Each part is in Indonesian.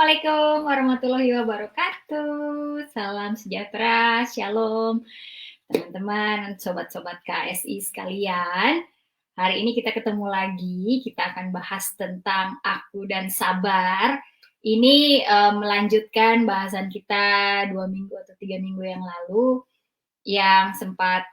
Assalamualaikum warahmatullahi wabarakatuh. Salam sejahtera, shalom. Teman-teman, sobat-sobat KSI sekalian. Hari ini kita ketemu lagi, kita akan bahas tentang aku dan sabar. Ini melanjutkan bahasan kita 2 minggu atau 3 minggu yang lalu yang sempat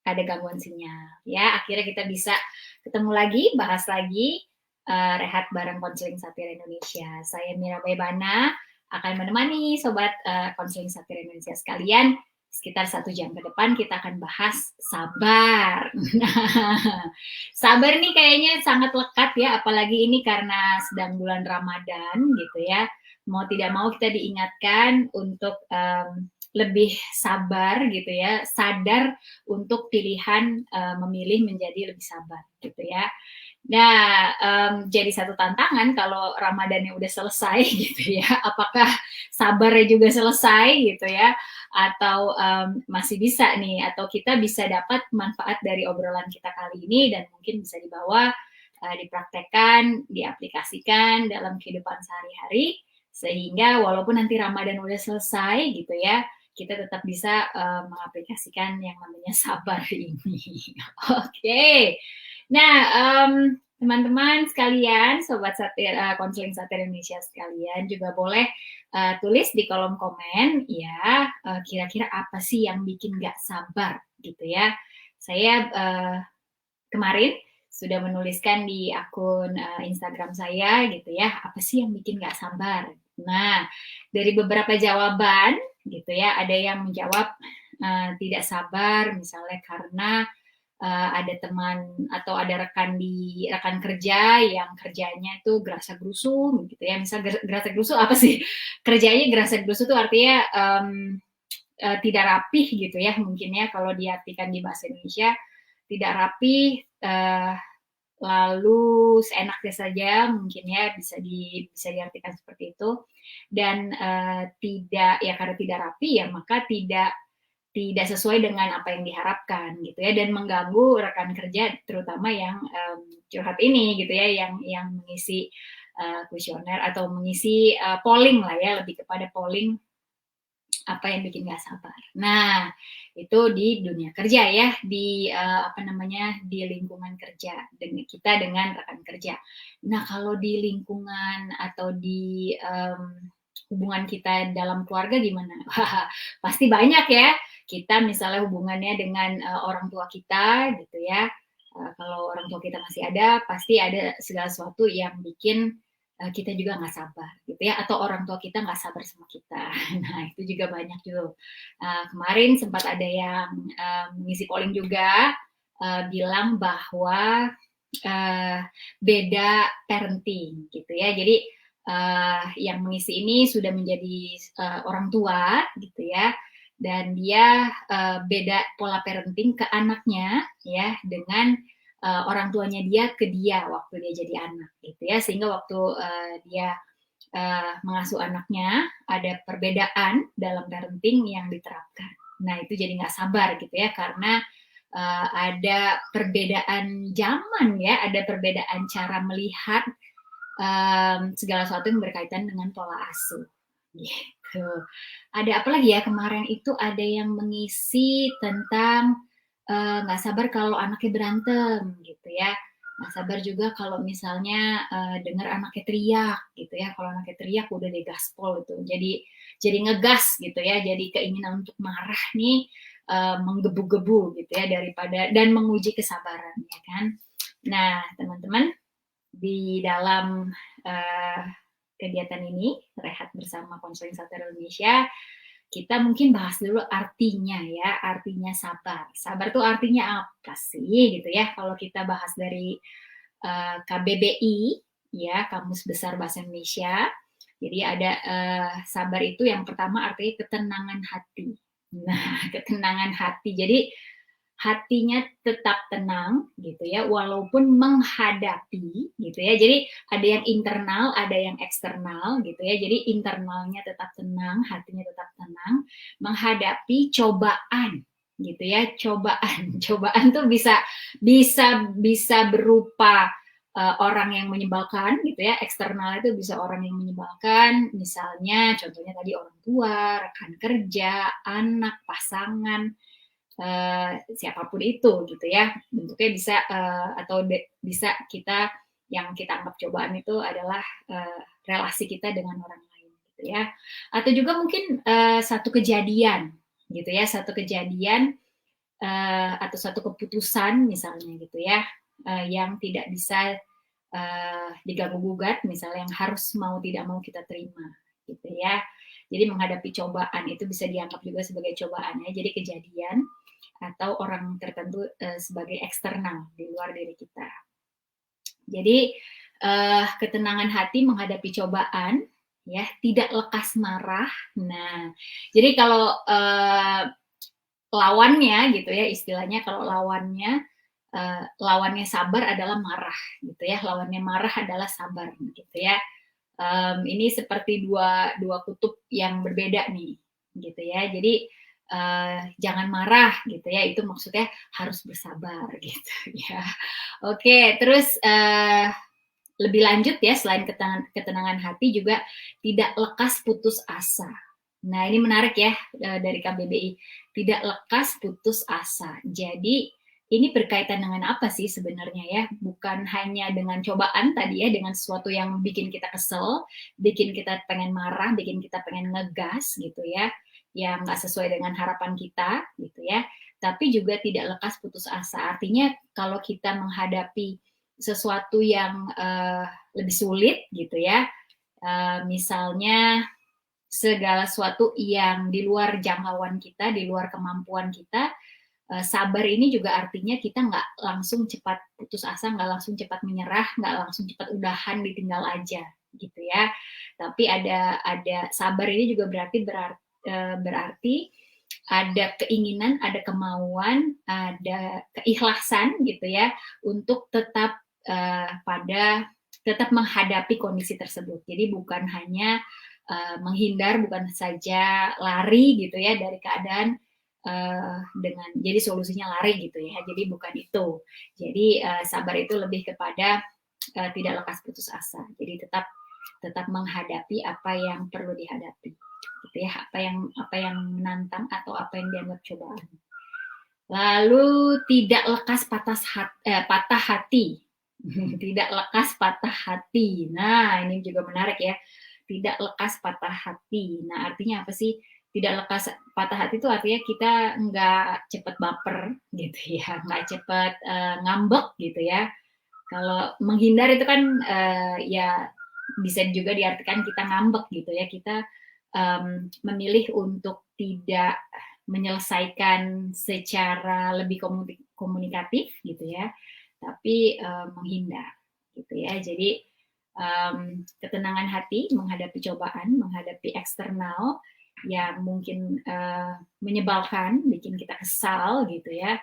ada gangguan sinyal. Ya, akhirnya kita bisa ketemu lagi, bahas lagi. Rehat bareng Konseling Satir Indonesia. Saya Mira Baybana akan menemani sobat Konseling Satir Indonesia sekalian. Sekitar 1 jam ke depan kita akan bahas sabar. Nah, sabar nih kayaknya sangat lekat ya, apalagi ini karena sedang bulan Ramadan gitu ya. Mau tidak mau kita diingatkan untuk lebih sabar gitu ya, sadar untuk pilihan memilih menjadi lebih sabar gitu ya. Nah, jadi satu tantangan kalau Ramadannya udah selesai gitu ya, apakah sabarnya juga selesai gitu ya, atau masih bisa nih, atau kita bisa dapat manfaat dari obrolan kita kali ini dan mungkin bisa dibawa, dipraktekkan, diaplikasikan dalam kehidupan sehari-hari, sehingga walaupun nanti Ramadan udah selesai gitu ya, kita tetap bisa mengaplikasikan yang namanya sabar ini. Oke. Nah, teman-teman sekalian, sobat satir, konseling satir Indonesia sekalian, juga boleh tulis di kolom komen ya, kira-kira apa sih yang bikin nggak sabar gitu ya. Saya kemarin sudah menuliskan di akun Instagram saya gitu ya, apa sih yang bikin nggak sabar. Nah, dari beberapa jawaban gitu ya, ada yang menjawab tidak sabar misalnya karena ada teman atau ada rekan kerja yang kerjanya itu gerasa gerusu gitu ya. Misal gerasa gerusu apa sih? Kerjanya gerasa gerusu itu artinya tidak rapih gitu ya, mungkin ya kalau diartikan di bahasa Indonesia, tidak rapih, lalu seenaknya saja mungkin ya, bisa diartikan seperti itu. Dan tidak ya, karena tidak rapi ya maka tidak sesuai dengan apa yang diharapkan gitu ya, dan mengganggu rekan kerja terutama yang curhat ini gitu ya, yang mengisi kuesioner atau mengisi polling lah ya, lebih kepada polling apa yang bikin nggak sabar. Nah, itu di dunia kerja ya, di di lingkungan kerja dengan kita dengan rekan kerja. Nah, kalau di lingkungan atau di hubungan kita dalam keluarga gimana? Pasti banyak ya. Kita misalnya hubungannya dengan orang tua kita gitu ya. Kalau orang tua kita masih ada, pasti ada segala sesuatu yang bikin kita juga nggak sabar gitu ya, atau orang tua kita nggak sabar sama kita. Nah, itu juga banyak tuh. Kemarin sempat ada yang mengisi polling juga, bilang bahwa beda parenting gitu ya. Jadi yang mengisi ini sudah menjadi orang tua gitu ya, dan dia beda pola parenting ke anaknya ya dengan orang tuanya dia ke dia waktu dia jadi anak gitu ya, sehingga waktu dia mengasuh anaknya ada perbedaan dalam parenting yang diterapkan. Nah, itu jadi nggak sabar gitu ya, karena ada perbedaan zaman ya, ada perbedaan cara melihat segala sesuatu yang berkaitan dengan pola asuh gitu. Ada apa lagi ya, kemarin itu ada yang mengisi tentang nggak sabar kalau anaknya berantem gitu ya, nggak sabar juga kalau misalnya dengar anaknya teriak gitu ya. Kalau anaknya teriak udah deh gaspol itu, jadi ngegas gitu ya, jadi keinginan untuk marah nih menggebu-gebu gitu ya, daripada dan menguji kesabaran ya kan. Nah, teman-teman, di dalam kegiatan ini Rehat bersama Konseling Satir Indonesia, kita mungkin bahas dulu artinya ya, artinya sabar. Sabar tuh artinya apa sih gitu ya? Kalau kita bahas dari KBBI ya, Kamus Besar Bahasa Indonesia. Jadi ada sabar itu yang pertama artinya ketenangan hati. Nah, ketenangan hati. Jadi hatinya tetap tenang gitu ya, walaupun menghadapi gitu ya. Jadi ada yang internal, ada yang eksternal gitu ya. Jadi internalnya tetap tenang, hatinya tetap tenang menghadapi cobaan gitu ya. Cobaan tuh bisa berupa orang yang menyebalkan gitu ya, eksternal itu bisa orang yang menyebalkan, misalnya contohnya tadi orang tua, rekan kerja, anak, pasangan, siapapun itu gitu ya, bentuknya bisa atau bisa kita yang kita anggap cobaan itu adalah relasi kita dengan orang lain gitu ya, atau juga mungkin satu kejadian gitu ya, satu kejadian atau satu keputusan misalnya gitu ya, yang tidak bisa diganggu gugat, misalnya yang harus mau tidak mau kita terima gitu ya. Jadi menghadapi cobaan itu bisa dianggap juga sebagai cobaan ya. Jadi kejadian atau orang tertentu sebagai eksternal di luar diri kita. Jadi ketenangan hati menghadapi cobaan ya, tidak lekas marah. Nah, jadi kalau lawannya gitu ya, istilahnya kalau lawannya sabar adalah marah gitu ya, lawannya marah adalah sabar gitu ya. Ini seperti dua kutub yang berbeda nih gitu ya. Jadi jangan marah gitu ya, itu maksudnya harus bersabar gitu ya. Oke, terus lebih lanjut ya, selain ketenangan hati juga tidak lekas putus asa. Nah, ini menarik ya dari KBBI. Tidak lekas putus asa. Jadi ini berkaitan dengan apa sih sebenarnya ya? Bukan hanya dengan cobaan tadi ya, dengan sesuatu yang bikin kita kesel, bikin kita pengen marah, bikin kita pengen ngegas gitu ya, yang nggak sesuai dengan harapan kita gitu ya. Tapi juga tidak lekas putus asa. Artinya kalau kita menghadapi sesuatu yang lebih sulit gitu ya, misalnya segala sesuatu yang di luar jangkauan kita, di luar kemampuan kita, sabar ini juga artinya kita nggak langsung cepat putus asa, nggak langsung cepat menyerah, nggak langsung cepat udahan ditinggal aja gitu ya. Tapi ada sabar ini juga berarti ada keinginan, ada kemauan, ada keikhlasan gitu ya untuk tetap menghadapi kondisi tersebut. Jadi bukan hanya menghindar, bukan saja lari gitu ya dari keadaan dengan jadi solusinya lari gitu ya. Jadi bukan itu. Jadi sabar itu lebih kepada tidak lekas putus asa. Jadi tetap menghadapi apa yang perlu dihadapi gitu ya, apa yang menantang atau apa yang dianggap cobaan. Lalu tidak lekas patah hati. Tidak lekas patah hati. Nah, ini juga menarik ya. Tidak lekas patah hati. Nah, artinya apa sih? Tidak lekas patah hati itu artinya kita nggak cepat baper gitu ya, nggak cepat ngambek gitu ya. Kalau menghindar itu kan ya bisa juga diartikan kita ngambek gitu ya. Kita memilih untuk tidak menyelesaikan secara lebih komunikatif gitu ya, tapi menghindar gitu ya. Jadi ketenangan hati menghadapi cobaan, menghadapi eksternal yang mungkin menyebalkan, bikin kita kesal gitu ya.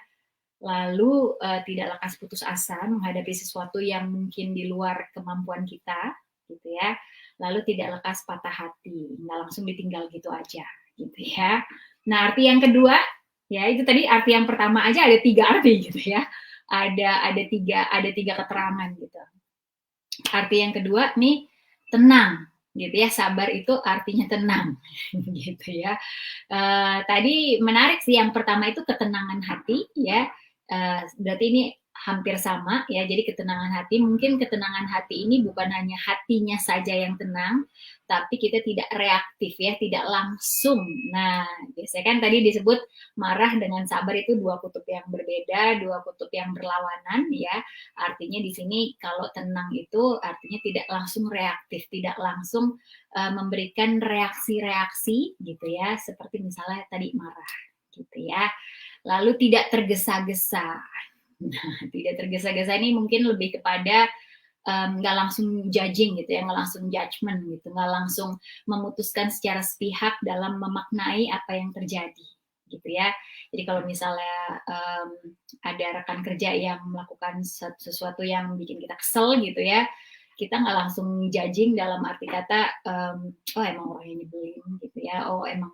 Lalu tidak lekas putus asa menghadapi sesuatu yang mungkin di luar kemampuan kita gitu ya. Lalu tidak lekas patah hati, nggak langsung ditinggal gitu aja gitu ya. Nah, arti yang kedua ya itu tadi arti yang pertama aja ada 3 arti gitu ya. Ada tiga keterangan gitu. Arti yang kedua nih tenang gitu ya, sabar itu artinya tenang gitu ya. Tadi menarik sih yang pertama itu ketenangan hati ya. Berarti ini hampir sama ya. Jadi ketenangan hati, mungkin ketenangan hati ini bukan hanya hatinya saja yang tenang, tapi kita tidak reaktif ya, tidak langsung. Nah, biasanya kan tadi disebut marah dengan sabar itu dua kutub yang berbeda, dua kutub yang berlawanan ya. Artinya di sini kalau tenang itu artinya tidak langsung reaktif, tidak langsung memberikan reaksi-reaksi gitu ya, seperti misalnya tadi marah gitu ya. Lalu tidak tergesa-gesa. Nah, tidak tergesa-gesa ini mungkin lebih kepada nggak langsung judging gitu ya, nggak langsung judgment gitu, nggak langsung memutuskan secara sepihak dalam memaknai apa yang terjadi gitu ya. Jadi kalau misalnya ada rekan kerja yang melakukan sesuatu yang bikin kita kesel gitu ya, kita nggak langsung judging dalam arti kata oh emang orangnya nyebelin gitu ya, oh emang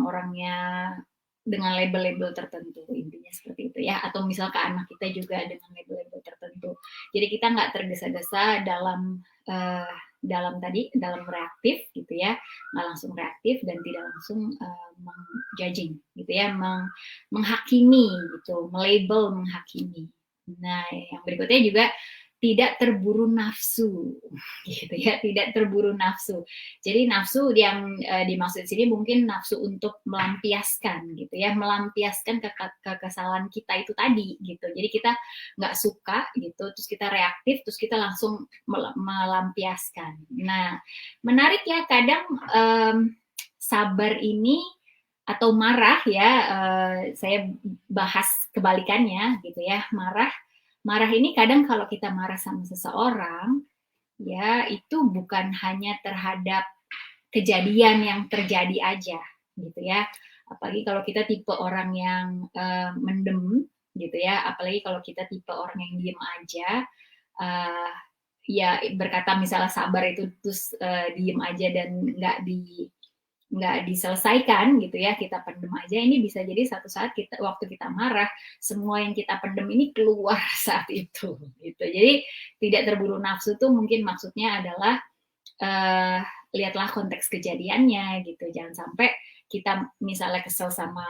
orangnya dengan label-label tertentu, intinya seperti itu ya. Atau misal ke anak kita juga dengan label-label tertentu Jadi kita nggak tergesa-gesa dalam reaktif gitu ya, nggak langsung reaktif dan tidak langsung mengjudging gitu ya, menghakimi gitu, melabel, menghakimi. Nah, yang berikutnya juga tidak terburu nafsu gitu ya, tidak terburu nafsu. Jadi nafsu yang dimaksud sini mungkin nafsu untuk melampiaskan gitu ya, melampiaskan kekesalan kita itu tadi gitu. Jadi kita nggak suka gitu, terus kita reaktif, terus kita langsung melampiaskan. Nah, menarik ya, kadang sabar ini atau marah ya, saya bahas kebalikannya gitu ya, marah ini kadang kalau kita marah sama seseorang ya, itu bukan hanya terhadap kejadian yang terjadi aja gitu ya, apalagi kalau kita tipe orang yang mendem gitu ya, apalagi kalau kita tipe orang yang diem aja, ya berkata misalnya sabar itu terus diem aja dan nggak diselesaikan gitu ya, kita pendem aja, ini bisa jadi satu saat waktu kita marah, semua yang kita pendem ini keluar saat itu gitu. Jadi tidak terburu nafsu tuh mungkin maksudnya adalah lihatlah konteks kejadiannya gitu, jangan sampai kita misalnya kesel sama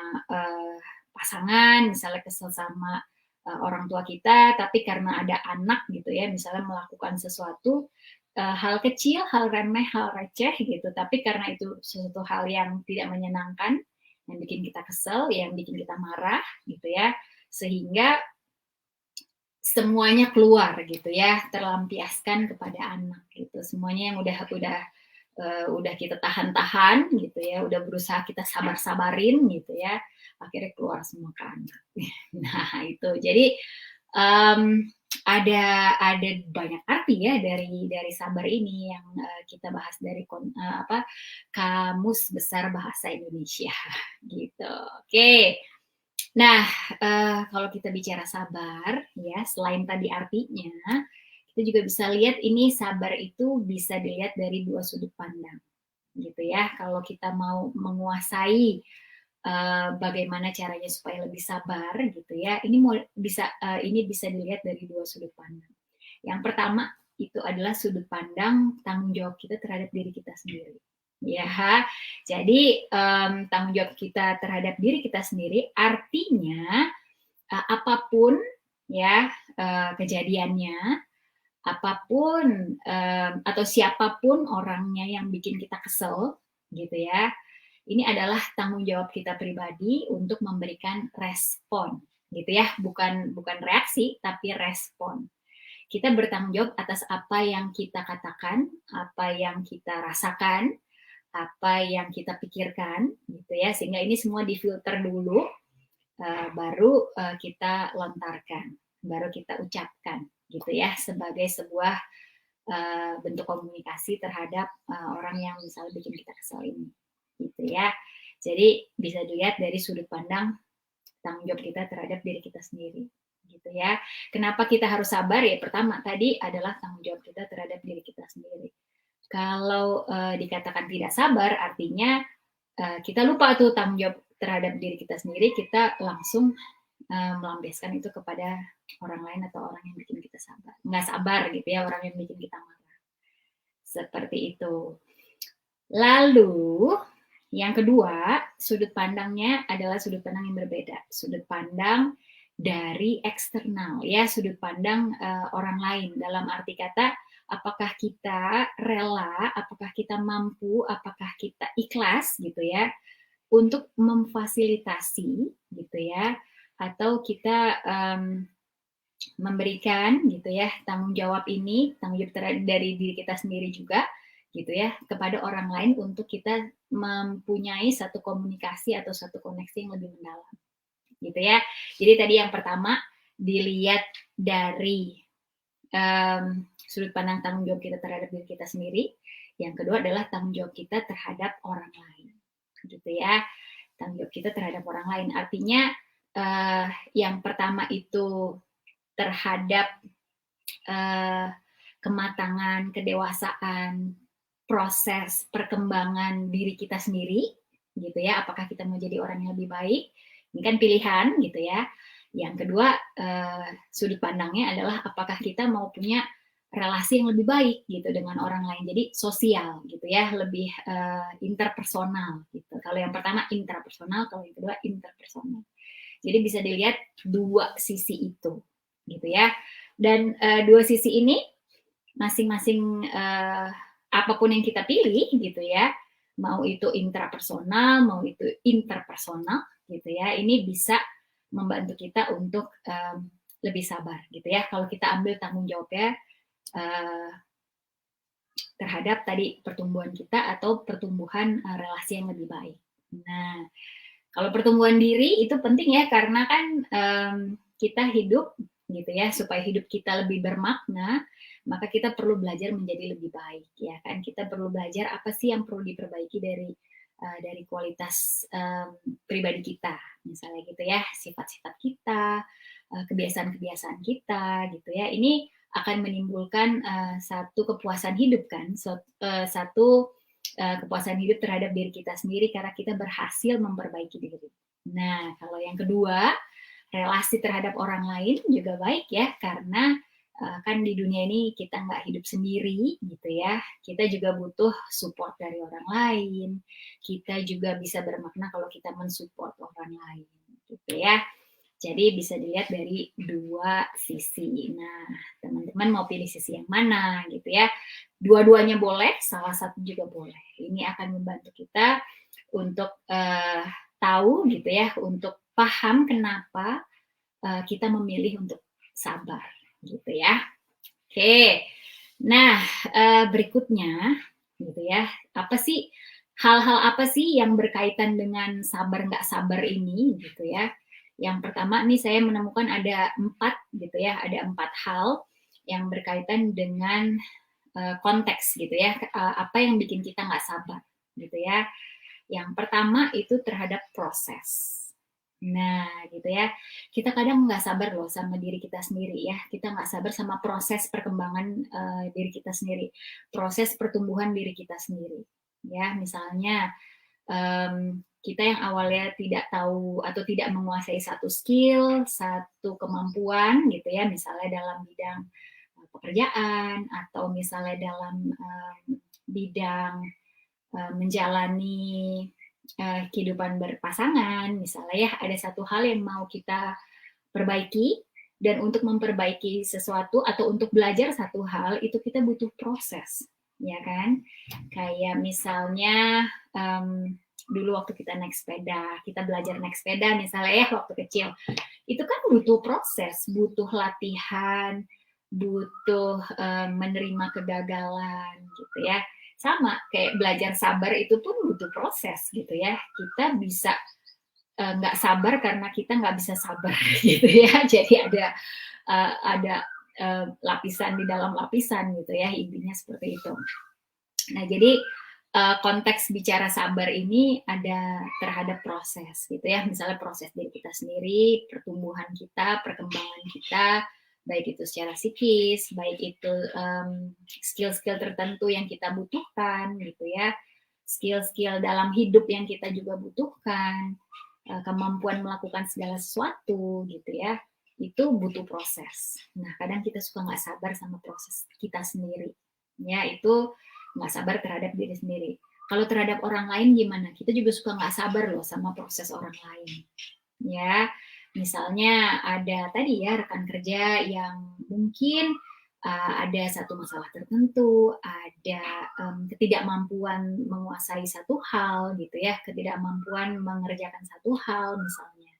pasangan, misalnya kesel sama orang tua kita, tapi karena ada anak gitu ya, misalnya melakukan sesuatu hal kecil, hal remeh, hal receh gitu, tapi karena itu sesuatu hal yang tidak menyenangkan, yang bikin kita kesel, yang bikin kita marah gitu ya, sehingga semuanya keluar gitu ya, terlampiaskan kepada anak gitu, semuanya yang udah kita tahan-tahan gitu ya, udah berusaha kita sabar-sabarin gitu ya, akhirnya keluar semua ke anak. Nah itu, jadi ada banyak arti ya dari sabar ini yang kita bahas dari Kamus Besar Bahasa Indonesia gitu. Oke. Nah, kalau kita bicara sabar ya, selain tadi artinya, kita juga bisa lihat ini sabar itu bisa dilihat dari dua sudut pandang gitu ya. Kalau kita mau menguasai bagaimana caranya supaya lebih sabar gitu ya, ini bisa dilihat dari dua sudut pandang. Yang pertama itu adalah sudut pandang tanggung jawab kita terhadap diri kita sendiri ya. Jadi tanggung jawab kita terhadap diri kita sendiri artinya apapun ya kejadiannya, apapun atau siapapun orangnya yang bikin kita kesel gitu ya, ini adalah tanggung jawab kita pribadi untuk memberikan respon gitu ya, bukan reaksi tapi respon. Kita bertanggung jawab atas apa yang kita katakan, apa yang kita rasakan, apa yang kita pikirkan gitu ya, sehingga ini semua difilter dulu, baru kita lontarkan, baru kita ucapkan gitu ya, sebagai sebuah bentuk komunikasi terhadap orang yang misalnya bikin kita kesal ini gitu ya. Jadi bisa dilihat dari sudut pandang tanggung jawab kita terhadap diri kita sendiri gitu ya. Kenapa kita harus sabar ya? Pertama tadi adalah tanggung jawab kita terhadap diri kita sendiri. Kalau dikatakan tidak sabar artinya kita lupa tuh tanggung jawab terhadap diri kita sendiri, kita langsung melampiaskan itu kepada orang lain atau orang yang bikin kita sabar. Nggak sabar gitu ya, orang yang bikin kita marah. Seperti itu. Lalu yang kedua, sudut pandangnya adalah sudut pandang yang berbeda. Sudut pandang dari eksternal, ya, sudut pandang orang lain. Dalam arti kata, apakah kita rela, apakah kita mampu, apakah kita ikhlas gitu ya, untuk memfasilitasi gitu ya, atau kita memberikan gitu ya tanggung jawab ini, tanggung jawab dari diri kita sendiri juga gitu ya, kepada orang lain untuk kita mempunyai satu komunikasi atau satu koneksi yang lebih mendalam gitu ya. Jadi tadi yang pertama dilihat dari sudut pandang tanggung jawab kita terhadap diri kita sendiri, yang kedua adalah tanggung jawab kita terhadap orang lain gitu ya. Tanggung jawab kita terhadap orang lain artinya yang pertama itu terhadap kematangan, kedewasaan, proses perkembangan diri kita sendiri gitu ya, apakah kita mau jadi orang yang lebih baik, ini kan pilihan gitu ya. Yang kedua, sudut pandangnya adalah apakah kita mau punya relasi yang lebih baik gitu dengan orang lain. Jadi sosial gitu ya, lebih interpersonal gitu. Kalau yang pertama intrapersonal, kalau yang kedua interpersonal. Jadi bisa dilihat dua sisi itu gitu ya. Dan dua sisi ini masing-masing apapun yang kita pilih gitu ya, mau itu intrapersonal, mau itu interpersonal gitu ya, ini bisa membantu kita untuk lebih sabar gitu ya. Kalau kita ambil tanggung jawabnya terhadap tadi pertumbuhan kita atau pertumbuhan relasi yang lebih baik. Nah, kalau pertumbuhan diri itu penting ya, karena kan kita hidup gitu ya, supaya hidup kita lebih bermakna, maka kita perlu belajar menjadi lebih baik ya kan. Kita perlu belajar apa sih yang perlu diperbaiki dari kualitas pribadi kita, misalnya gitu ya, sifat-sifat kita, kebiasaan-kebiasaan kita gitu ya. Ini akan menimbulkan satu kepuasan hidup kan, satu kepuasan hidup terhadap diri kita sendiri karena kita berhasil memperbaiki diri. Nah, kalau yang kedua, relasi terhadap orang lain juga baik ya, karena kan di dunia ini kita nggak hidup sendiri gitu ya, kita juga butuh support dari orang lain, kita juga bisa bermakna kalau kita mensupport orang lain gitu ya. Jadi bisa dilihat dari dua sisi. Nah, teman-teman mau pilih sisi yang mana gitu ya. Dua-duanya boleh, salah satu juga boleh. Ini akan membantu kita untuk tahu gitu ya, untuk paham kenapa kita memilih untuk sabar gitu ya. Oke. Nah, berikutnya gitu ya. Apa sih hal-hal apa sih yang berkaitan dengan sabar nggak sabar ini gitu ya. Yang pertama nih saya menemukan ada 4 gitu ya, ada 4 hal yang berkaitan dengan konteks gitu ya, apa yang bikin kita nggak sabar gitu ya. Yang pertama itu terhadap proses. Nah, gitu ya. Kita kadang nggak sabar loh sama diri kita sendiri ya. Kita nggak sabar sama proses perkembangan diri kita sendiri, proses pertumbuhan diri kita sendiri. Ya, misalnya kita yang awalnya tidak tahu atau tidak menguasai satu skill, satu kemampuan gitu ya, misalnya dalam bidang pekerjaan atau misalnya dalam bidang menjalani kehidupan berpasangan, misalnya ya ada satu hal yang mau kita perbaiki, dan untuk memperbaiki sesuatu atau untuk belajar satu hal itu kita butuh proses, ya kan? Kayak misalnya dulu waktu kita naik sepeda, kita belajar naik sepeda misalnya ya waktu kecil, itu kan butuh proses, butuh latihan, butuh menerima kegagalan gitu ya. Sama kayak belajar sabar itu pun butuh proses gitu ya. Kita bisa nggak sabar karena kita nggak bisa sabar gitu ya. Jadi ada lapisan di dalam lapisan gitu ya, intinya seperti itu. Nah, jadi konteks bicara sabar ini ada terhadap proses gitu ya, misalnya proses diri kita sendiri, pertumbuhan kita, perkembangan kita, baik itu secara psikis, baik itu skill-skill tertentu yang kita butuhkan gitu ya, skill-skill dalam hidup yang kita juga butuhkan, kemampuan melakukan segala sesuatu gitu ya, itu butuh proses. Nah, kadang kita suka nggak sabar sama proses kita sendiri, ya itu nggak sabar terhadap diri sendiri. Kalau terhadap orang lain gimana? Kita juga suka nggak sabar loh sama proses orang lain. Ya, misalnya ada tadi ya rekan kerja yang mungkin ada satu masalah tertentu, ada ketidakmampuan menguasai satu hal gitu ya, ketidakmampuan mengerjakan satu hal misalnya.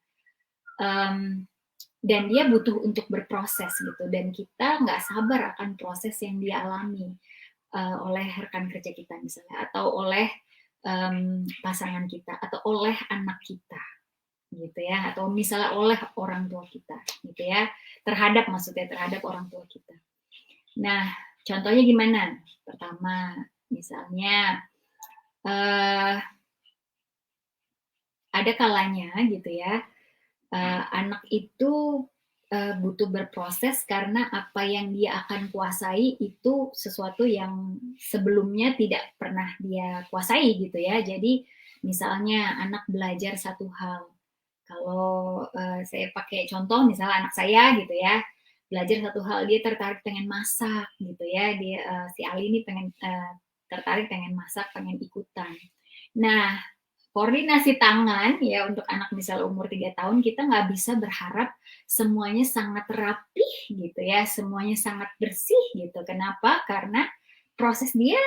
Dan dia butuh untuk berproses gitu, dan kita nggak sabar akan proses yang dia alami oleh rekan kerja kita misalnya, atau oleh pasangan kita, atau oleh anak kita gitu ya, atau misalnya oleh orang tua kita gitu ya, maksudnya terhadap orang tua kita. Nah, contohnya gimana? Pertama, misalnya ada kalanya gitu ya, anak itu butuh berproses karena apa yang dia akan kuasai itu sesuatu yang sebelumnya tidak pernah dia kuasai gitu ya. Jadi misalnya anak belajar satu hal, Kalau saya pakai contoh misalnya anak saya gitu ya, belajar satu hal, dia tertarik pengen masak gitu ya, dia si Ali ini pengen tertarik pengen masak, pengen ikutan. Nah, koordinasi tangan ya untuk anak misal umur 3 tahun, kita nggak bisa berharap semuanya sangat rapih gitu ya, semuanya sangat bersih gitu. Kenapa? Karena proses dia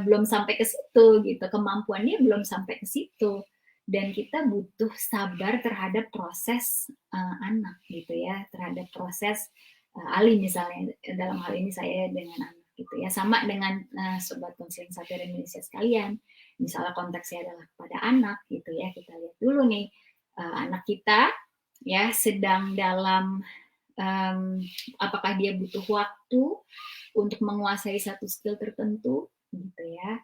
belum sampai ke situ gitu, kemampuan dia belum sampai ke situ. Dan kita butuh sabar terhadap proses anak gitu ya, terhadap proses Ali misalnya, dalam hal ini saya dengan anak gitu ya. Sama dengan sobat konseling Satir Indonesia sekalian, misalnya konteksnya adalah kepada anak gitu ya, kita lihat dulu nih anak kita ya sedang dalam apakah dia butuh waktu untuk menguasai satu skill tertentu gitu ya.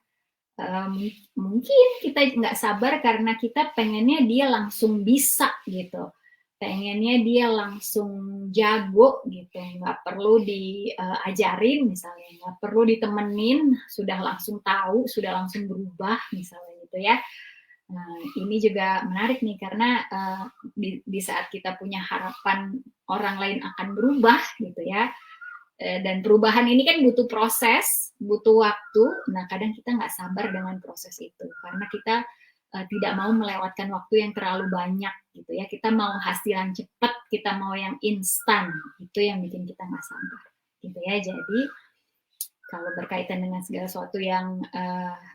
Mungkin kita nggak sabar karena kita pengennya dia langsung bisa gitu, pengennya dia langsung jago gitu, nggak perlu diajarin misalnya, nggak perlu ditemenin, sudah langsung tahu, sudah langsung berubah misalnya gitu ya. Nah, ini juga menarik nih karena di saat kita punya harapan orang lain akan berubah gitu ya, dan perubahan ini kan butuh proses, butuh waktu. Nah, kadang kita nggak sabar dengan proses itu karena kita tidak mau melewatkan waktu yang terlalu banyak gitu ya. Kita mau hasil yang cepat, kita mau yang instan. Itu yang bikin kita nggak sabar gitu ya. Jadi kalau berkaitan dengan segala sesuatu yang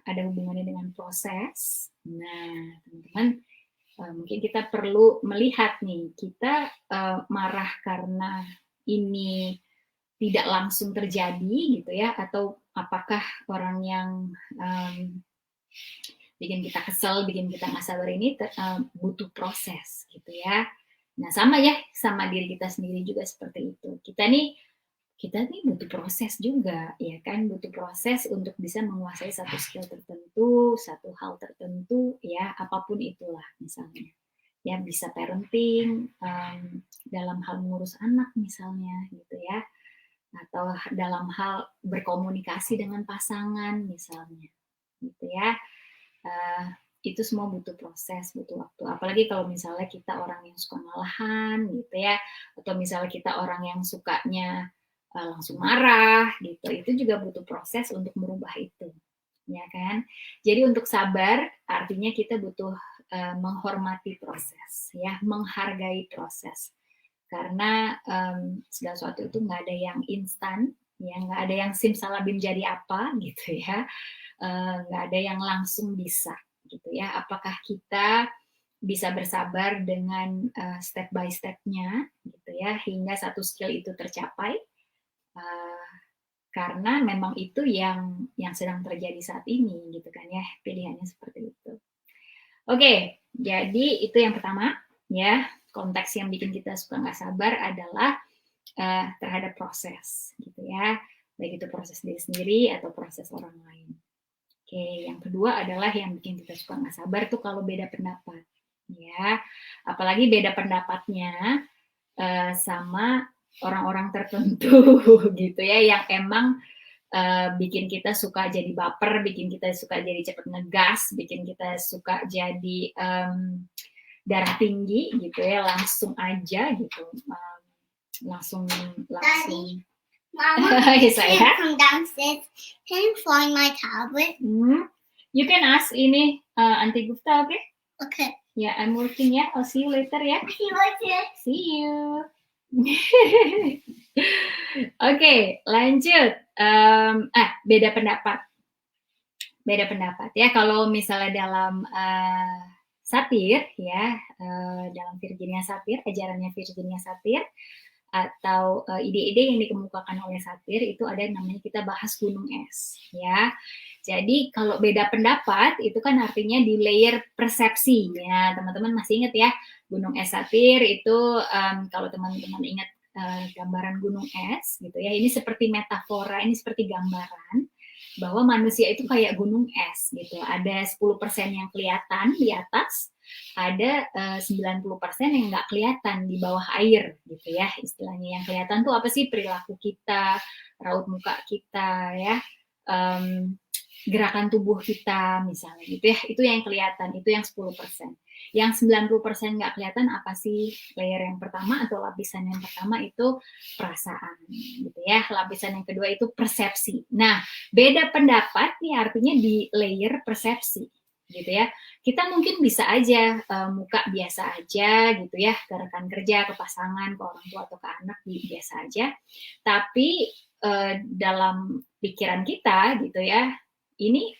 ada hubungannya dengan proses, nah teman-teman mungkin kita perlu melihat nih, kita marah karena ini tidak langsung terjadi gitu ya, atau apakah orang yang bikin kita kesel, bikin kita nggak sabar ini butuh proses gitu ya. Nah sama ya, sama diri kita sendiri juga seperti itu. Kita nih butuh proses juga ya kan, butuh proses untuk bisa menguasai satu skill tertentu, satu hal tertentu ya, apapun itulah misalnya ya, bisa parenting dalam hal mengurus anak misalnya gitu ya, atau dalam hal berkomunikasi dengan pasangan misalnya gitu ya. Itu semua butuh proses, butuh waktu. Apalagi kalau misalnya kita orang yang suka ngalahan gitu ya, atau misalnya kita orang yang sukanya langsung marah gitu, itu juga butuh proses untuk merubah itu, ya kan? Jadi untuk sabar artinya kita butuh menghormati proses, ya, menghargai proses. Karena segala sesuatu itu nggak ada yang instan, ya, nggak ada yang simsalabim jadi apa gitu ya, nggak ada yang langsung bisa gitu ya. Apakah kita bisa bersabar dengan step by step-nya gitu ya, hingga satu skill itu tercapai, karena memang itu yang sedang terjadi saat ini gitu kan ya, pilihannya seperti itu. Oke, jadi itu yang pertama ya, konteks yang bikin kita suka nggak sabar adalah terhadap proses gitu ya, baik itu proses diri sendiri atau proses orang lain. Oke, yang kedua adalah yang bikin kita suka nggak sabar tuh kalau beda pendapat ya, apalagi beda pendapatnya sama orang-orang tertentu gitu ya, yang emang bikin kita suka jadi baper, bikin kita suka jadi cepet ngegas, bikin kita suka jadi darah tinggi gitu ya, langsung aja gitu, langsung. Daddy, Mama, saya from downstairs. Can you find my tablet? You can ask ini Auntie Gupta, okay? Okay. Yeah, I'm working ya. I'll see you later ya. See you later. See you. Oke, lanjut. Beda pendapat. Beda pendapat ya. Kalau misalnya dalam Satir ya, dalam Virginia Satir, ajarannya Virginia Satir, atau ide-ide yang dikemukakan oleh Satir, itu ada yang namanya kita bahas gunung es ya. Jadi kalau beda pendapat itu kan artinya di layer persepsi ya, teman-teman masih ingat ya, gunung es Satir itu kalau teman-teman ingat gambaran gunung es gitu ya, ini seperti metafora, ini seperti gambaran bahwa manusia itu kayak gunung es gitu, ada 10% yang kelihatan di atas, ada 90% yang nggak kelihatan di bawah air gitu ya, istilahnya. Yang kelihatan tuh apa sih? Perilaku kita, raut muka kita ya, gerakan tubuh kita misalnya gitu ya, itu yang kelihatan, itu yang 10%. Yang 90% nggak kelihatan apa sih? Layer yang pertama atau lapisan yang pertama itu perasaan gitu ya. Lapisan yang kedua itu persepsi. Nah, beda pendapat nih artinya di layer persepsi gitu ya. Kita mungkin bisa aja muka biasa aja gitu ya, ke rekan kerja, ke pasangan, ke orang tua atau ke anak biasa aja. Tapi dalam pikiran kita gitu ya, ini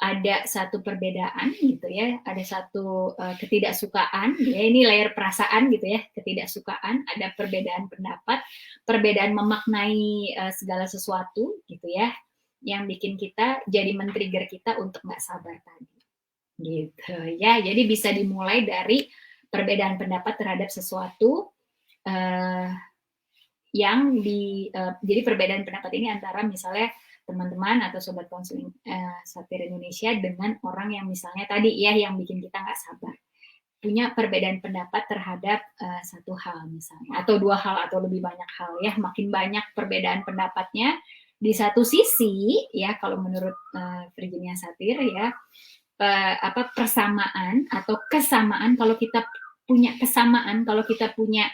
ada satu perbedaan gitu ya, ada satu ketidaksukaan, ya ini layer perasaan gitu ya, ketidaksukaan, ada perbedaan pendapat, perbedaan memaknai segala sesuatu gitu ya, yang bikin kita jadi men-trigger kita untuk nggak sabar tadi, gitu ya. Jadi bisa dimulai dari perbedaan pendapat terhadap sesuatu yang jadi perbedaan pendapat ini antara misalnya teman-teman atau sobat konseling Satir Indonesia dengan orang yang misalnya tadi ya yang bikin kita nggak sabar, punya perbedaan pendapat terhadap satu hal misalnya atau dua hal atau lebih banyak hal ya, makin banyak perbedaan pendapatnya di satu sisi ya, kalau menurut Virginia Satir ya, persamaan atau kesamaan, kalau kita punya kesamaan, kalau kita punya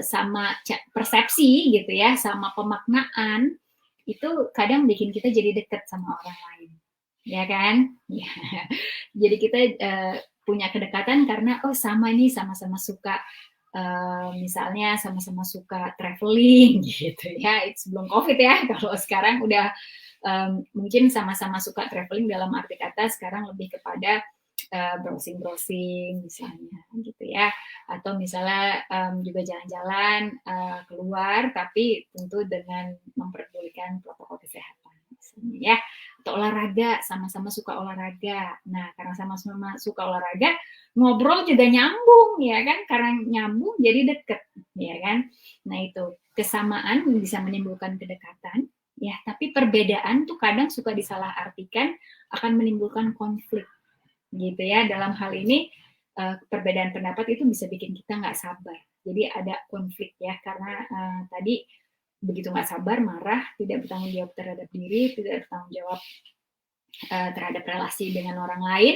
sama persepsi gitu ya, sama pemaknaan, itu kadang bikin kita jadi dekat sama orang lain, ya kan? Ya. Jadi kita punya kedekatan karena oh sama nih, sama-sama suka misalnya sama-sama suka traveling gitu ya. Itu sebelum COVID ya. Kalau sekarang udah mungkin sama-sama suka traveling dalam arti kata sekarang lebih kepada browsing-browsing misalnya gitu ya, atau misalnya juga jalan-jalan keluar tapi tentu dengan memperdulikan protokol kesehatan misalnya ya, atau olahraga, sama-sama suka olahraga. Nah, karena sama-sama suka olahraga, ngobrol juga nyambung ya kan, karena nyambung jadi deket ya kan. Nah, itu kesamaan bisa menimbulkan kedekatan ya, tapi perbedaan tuh kadang suka disalahartikan akan menimbulkan konflik gitu ya. Dalam hal ini perbedaan pendapat itu bisa bikin kita nggak sabar, jadi ada konflik ya, karena tadi begitu nggak sabar, marah, tidak bertanggung jawab terhadap diri, tidak bertanggung jawab terhadap relasi dengan orang lain,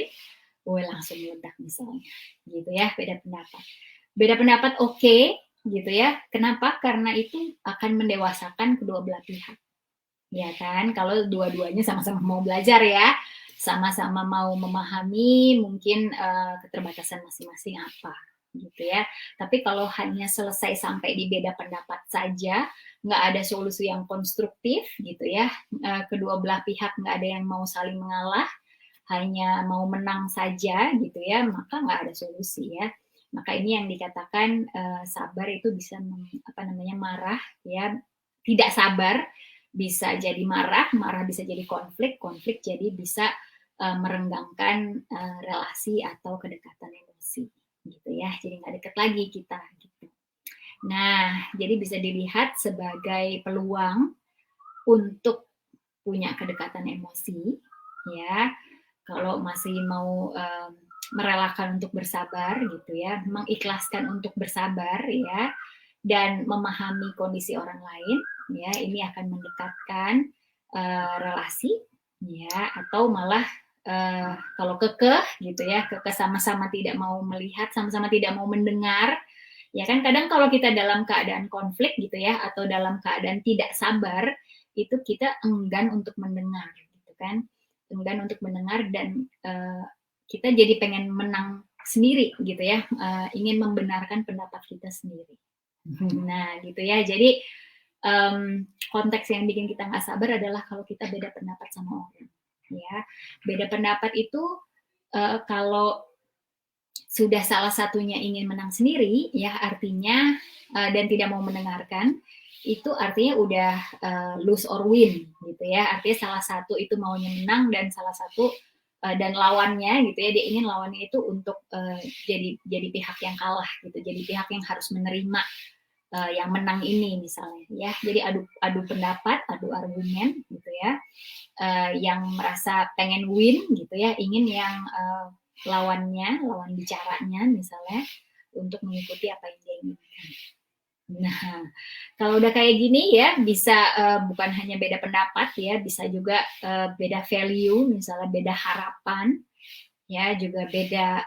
langsung meledak misalnya gitu ya. Beda pendapat oke, gitu ya. Kenapa? Karena itu akan mendewasakan kedua belah pihak ya kan, kalau dua-duanya sama-sama mau belajar ya, sama-sama mau memahami mungkin keterbatasan masing-masing apa gitu ya. Tapi kalau hanya selesai sampai di beda pendapat saja, nggak ada solusi yang konstruktif gitu ya, kedua belah pihak nggak ada yang mau saling mengalah, hanya mau menang saja gitu ya, maka nggak ada solusi ya. Maka ini yang dikatakan sabar itu bisa marah ya, tidak sabar bisa jadi marah, marah bisa jadi konflik, konflik jadi bisa merenggangkan relasi atau kedekatan emosi gitu ya, jadi nggak deket lagi kita gitu. Nah, jadi bisa dilihat sebagai peluang untuk punya kedekatan emosi ya, kalau masih mau merelakan untuk bersabar gitu ya, mengikhlaskan untuk bersabar ya, dan memahami kondisi orang lain ya, ini akan mendekatkan relasi ya, atau malah kalau kekeh gitu ya, kekeh sama-sama tidak mau melihat, sama-sama tidak mau mendengar ya kan. Kadang kalau kita dalam keadaan konflik gitu ya, atau dalam keadaan tidak sabar, itu kita enggan untuk mendengar gitu kan, enggan untuk mendengar, dan kita jadi pengen menang sendiri gitu ya, ingin membenarkan pendapat kita sendiri. Nah gitu ya, jadi konteks yang bikin kita nggak sabar adalah kalau kita beda pendapat sama orang ya. Beda pendapat itu kalau sudah salah satunya ingin menang sendiri ya, artinya dan tidak mau mendengarkan, itu artinya udah lose or win gitu ya, artinya salah satu itu maunya menang dan salah satu dan lawannya gitu ya, dia ingin lawannya itu untuk jadi pihak yang kalah gitu, jadi pihak yang harus menerima yang menang ini misalnya ya. Jadi adu pendapat, adu argumen gitu ya, yang merasa pengen win gitu ya, ingin yang lawan bicaranya misalnya untuk mengikuti apa yang dia inginkan. Nah, kalau udah kayak gini ya, bisa bukan hanya beda pendapat ya, bisa juga beda value, misalnya beda harapan ya juga beda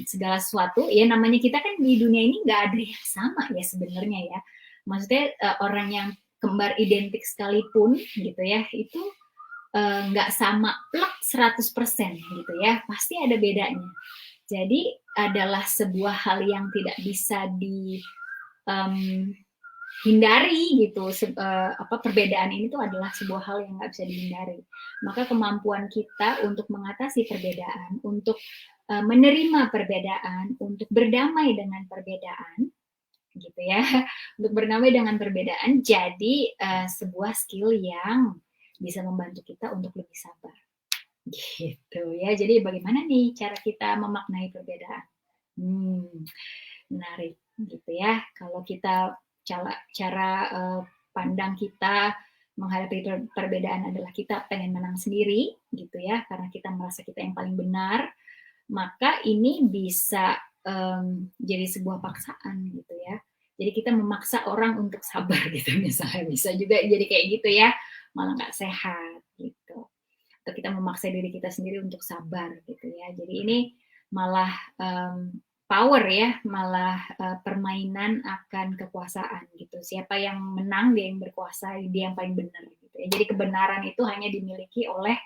segala sesuatu. Ya namanya kita kan di dunia ini nggak ada yang sama ya sebenarnya ya. Maksudnya orang yang kembar identik sekalipun gitu ya, itu nggak sama plek 100% gitu ya, pasti ada bedanya. Jadi adalah sebuah hal yang tidak bisa dihindari gitu. Perbedaan ini tuh adalah sebuah hal yang nggak bisa dihindari. Maka kemampuan kita untuk mengatasi perbedaan, untuk menerima perbedaan, untuk berdamai dengan perbedaan, gitu ya, untuk berdamai dengan perbedaan, jadi sebuah skill yang bisa membantu kita untuk lebih sabar. Gitu ya. Jadi bagaimana nih cara kita memaknai perbedaan? Menarik gitu ya. Kalau kita cara pandang kita menghadapi perbedaan adalah kita pengen menang sendiri gitu ya, karena kita merasa kita yang paling benar, maka ini bisa jadi sebuah paksaan gitu ya. Jadi kita memaksa orang untuk sabar gitu misalnya, bisa juga jadi kayak gitu ya, malah nggak sehat gitu. Atau kita memaksa diri kita sendiri untuk sabar gitu ya. Jadi ini malah power ya, malah permainan akan kekuasaan gitu. Siapa yang menang, dia yang berkuasa, dia yang paling benar gitu ya. Jadi kebenaran itu hanya dimiliki oleh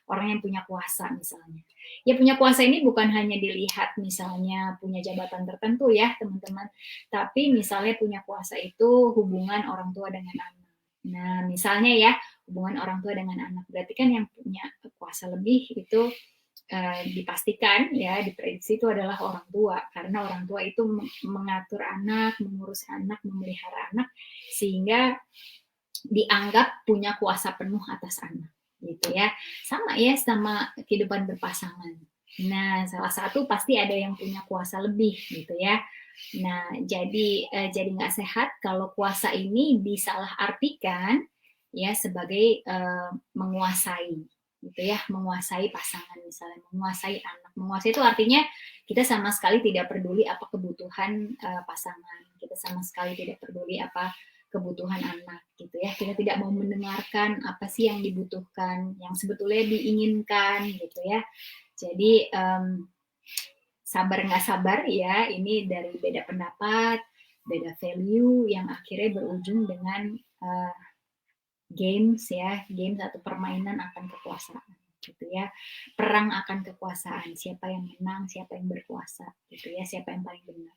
orang yang punya kuasa misalnya. Ya punya kuasa ini bukan hanya dilihat misalnya punya jabatan tertentu ya teman-teman, tapi misalnya punya kuasa itu hubungan orang tua dengan anak. Nah misalnya ya, hubungan orang tua dengan anak, berarti kan yang punya kuasa lebih itu dipastikan ya, diprediksi itu adalah orang tua, karena orang tua itu mengatur anak, mengurus anak, memelihara anak, sehingga dianggap punya kuasa penuh atas anak gitu ya. Sama ya sama kehidupan berpasangan. Nah, salah satu pasti ada yang punya kuasa lebih gitu ya. Nah, jadi nggak sehat kalau kuasa ini disalahartikan ya sebagai menguasai gitu ya, menguasai pasangan misalnya, menguasai anak. Menguasai itu artinya kita sama sekali tidak peduli apa kebutuhan pasangan, kita sama sekali tidak peduli apa kebutuhan anak gitu ya. Kita tidak mau mendengarkan apa sih yang dibutuhkan, yang sebetulnya diinginkan gitu ya. Jadi sabar nggak sabar ya, ini dari beda pendapat, beda value yang akhirnya berujung dengan games ya, games atau permainan akan kekuasaan gitu ya. Perang akan kekuasaan, siapa yang menang, siapa yang berkuasa gitu ya, siapa yang paling benar.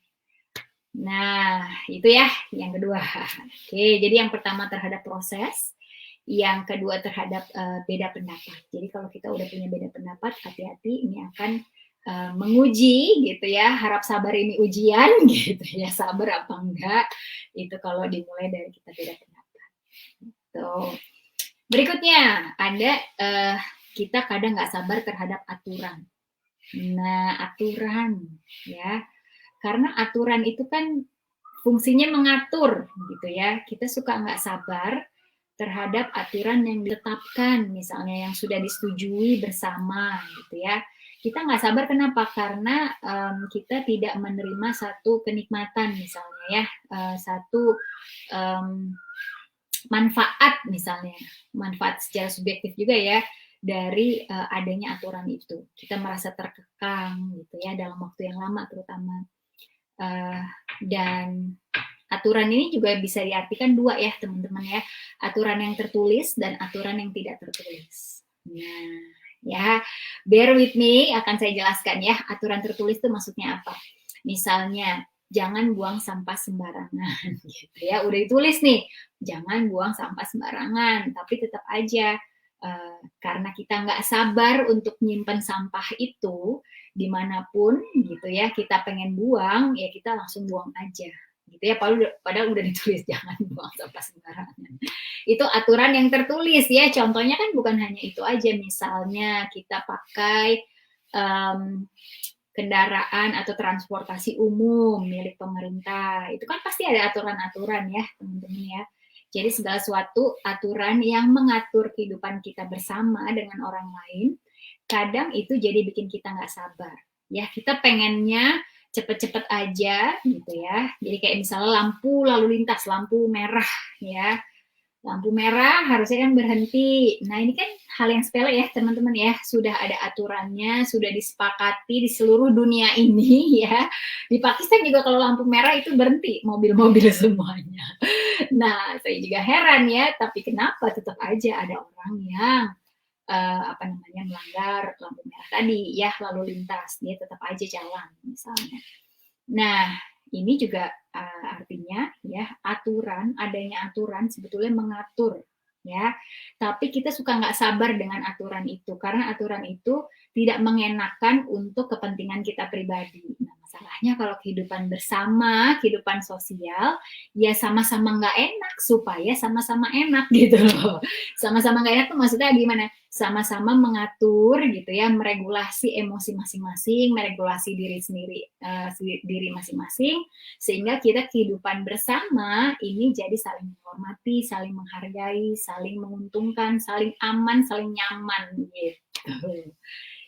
Nah, itu ya yang kedua. Oke, jadi yang pertama terhadap proses, yang kedua terhadap beda pendapat. Jadi kalau kita udah punya beda pendapat, hati-hati, ini akan menguji gitu ya. Harap sabar, ini ujian gitu ya, sabar apa enggak, itu kalau dimulai dari kita beda pendapat. Gitu. Berikutnya ada kita kadang nggak sabar terhadap aturan. Nah, aturan ya, karena aturan itu kan fungsinya mengatur gitu ya. Kita suka nggak sabar terhadap aturan yang ditetapkan, misalnya yang sudah disetujui bersama gitu ya. Kita nggak sabar kenapa? Karena kita tidak menerima satu kenikmatan misalnya ya, satu manfaat misalnya, manfaat secara subjektif juga ya, dari adanya aturan itu. Kita merasa terkekang gitu ya, dalam waktu yang lama terutama. Dan aturan ini juga bisa diartikan dua ya teman-teman ya, aturan yang tertulis dan aturan yang tidak tertulis. Nah ya, bear with me, akan saya jelaskan ya, aturan tertulis itu maksudnya apa. Misalnya, jangan buang sampah sembarangan gitu ya, udah ditulis nih, jangan buang sampah sembarangan, tapi tetap aja karena kita nggak sabar untuk nyimpen sampah itu dimanapun gitu ya, kita pengen buang ya kita langsung buang aja gitu ya, padahal udah ditulis jangan buang sampah sembarangan. Itu aturan yang tertulis ya, contohnya kan bukan hanya itu aja, misalnya kita pakai kendaraan atau transportasi umum milik pemerintah, itu kan pasti ada aturan-aturan ya teman-teman ya. Jadi segala suatu aturan yang mengatur kehidupan kita bersama dengan orang lain, kadang itu jadi bikin kita nggak sabar. Ya, kita pengennya cepet-cepet aja gitu ya. Jadi kayak misalnya lampu lalu lintas, lampu merah ya. Lampu merah harusnya kan berhenti. Nah, ini kan hal yang sepele ya, teman-teman ya. Sudah ada aturannya, sudah disepakati di seluruh dunia ini ya. Di Pakistan juga kalau lampu merah itu berhenti mobil-mobil semuanya. Nah, saya juga heran ya, tapi kenapa tetap aja ada orang yang melanggar lampu merah tadi ya, lalu lintas, dia tetap aja jalan misalnya. Nah, ini juga artinya ya adanya aturan sebetulnya mengatur ya, tapi kita suka nggak sabar dengan aturan itu karena aturan itu tidak mengenakan untuk kepentingan kita pribadi. Nah, masalahnya kalau kehidupan bersama, kehidupan sosial, ya sama-sama nggak enak supaya sama-sama enak gitu loh. Sama-sama nggak enak tuh maksudnya gimana? Sama-sama mengatur gitu ya, meregulasi emosi masing-masing, meregulasi diri sendiri, diri masing-masing, sehingga kita kehidupan bersama ini jadi saling menghormati, saling menghargai, saling menguntungkan, saling aman, saling nyaman gitu.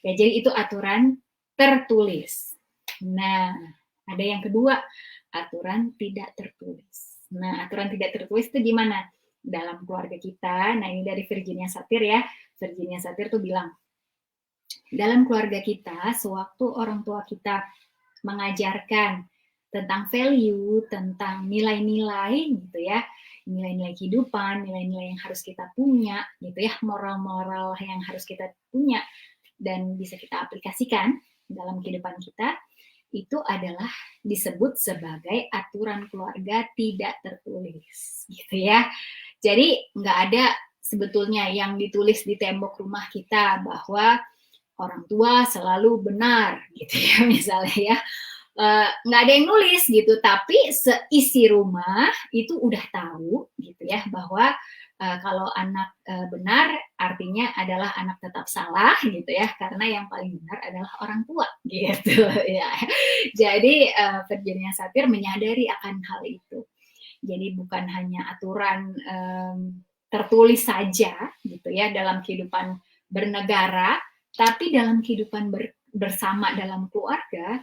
Ya, jadi itu aturan tertulis. Nah, ada yang kedua, aturan tidak tertulis. Nah, aturan tidak tertulis itu gimana? Dalam keluarga kita, nah ini dari Virginia Satir ya, Virginia Satir tuh bilang, dalam keluarga kita, sewaktu orang tua kita mengajarkan tentang value, tentang nilai-nilai gitu ya, nilai-nilai kehidupan, nilai-nilai yang harus kita punya gitu ya, moral-moral yang harus kita punya dan bisa kita aplikasikan dalam kehidupan kita, itu adalah disebut sebagai aturan keluarga tidak tertulis gitu ya. Jadi nggak ada sebetulnya yang ditulis di tembok rumah kita bahwa orang tua selalu benar gitu ya misalnya ya, nggak ada yang nulis gitu, tapi seisi rumah itu udah tahu gitu ya bahwa kalau anak benar artinya adalah anak tetap salah gitu ya, karena yang paling benar adalah orang tua gitu ya. Jadi Virginia Satir menyadari akan hal itu. Jadi bukan hanya aturan tertulis saja gitu ya dalam kehidupan bernegara, tapi dalam kehidupan bersama dalam keluarga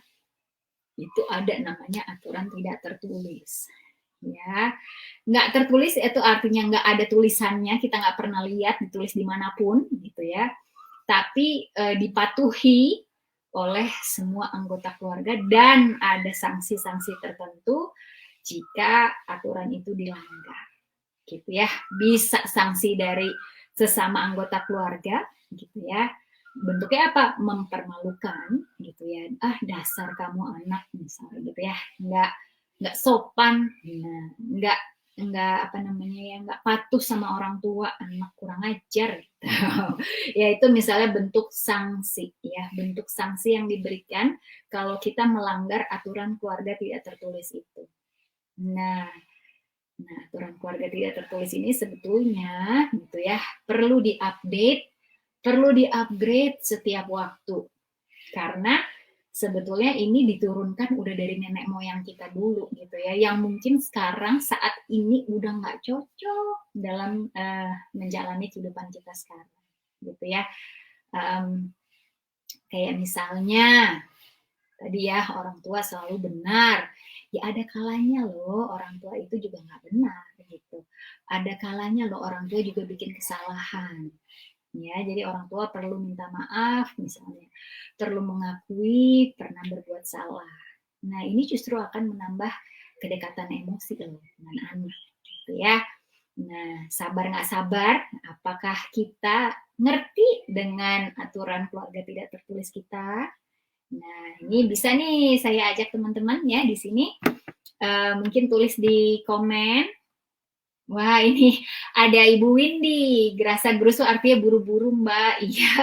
itu ada namanya aturan tidak tertulis ya. Nggak tertulis itu artinya nggak ada tulisannya, kita nggak pernah lihat ditulis dimanapun gitu ya, tapi dipatuhi oleh semua anggota keluarga dan ada sanksi-sanksi tertentu jika aturan itu dilanggar gitu ya. Bisa sanksi dari sesama anggota keluarga gitu ya, bentuknya apa? Mempermalukan gitu ya, dasar kamu anak misalnya gitu ya, nggak sopan, nah, nggak apa namanya ya, nggak patuh sama orang tua, anak kurang ajar gitu. Ya itu misalnya bentuk sanksi ya, bentuk sanksi yang diberikan kalau kita melanggar aturan keluarga tidak tertulis itu. Nah, aturan keluarga tidak tertulis ini sebetulnya gitu ya perlu diupdate, perlu diupgrade setiap waktu. Karena sebetulnya ini diturunkan udah dari nenek moyang kita dulu gitu ya, yang mungkin sekarang saat ini udah nggak cocok dalam menjalani kehidupan kita sekarang gitu ya. Kayak misalnya tadi ya, orang tua selalu benar. Ya ada kalanya loh orang tua itu juga nggak benar gitu. Ada kalanya loh orang tua juga bikin kesalahan. Ya, jadi orang tua perlu minta maaf misalnya, perlu mengakui pernah berbuat salah. Nah, ini justru akan menambah kedekatan emosi loh dengan anak gitu ya. Nah, sabar nggak sabar, apakah kita ngerti dengan aturan keluarga tidak tertulis kita? Nah, ini bisa nih saya ajak teman-teman ya di sini. Mungkin tulis di komen. Wah, ini ada Ibu Windy. Gerasa gerusu artinya buru-buru, Mbak. Iya.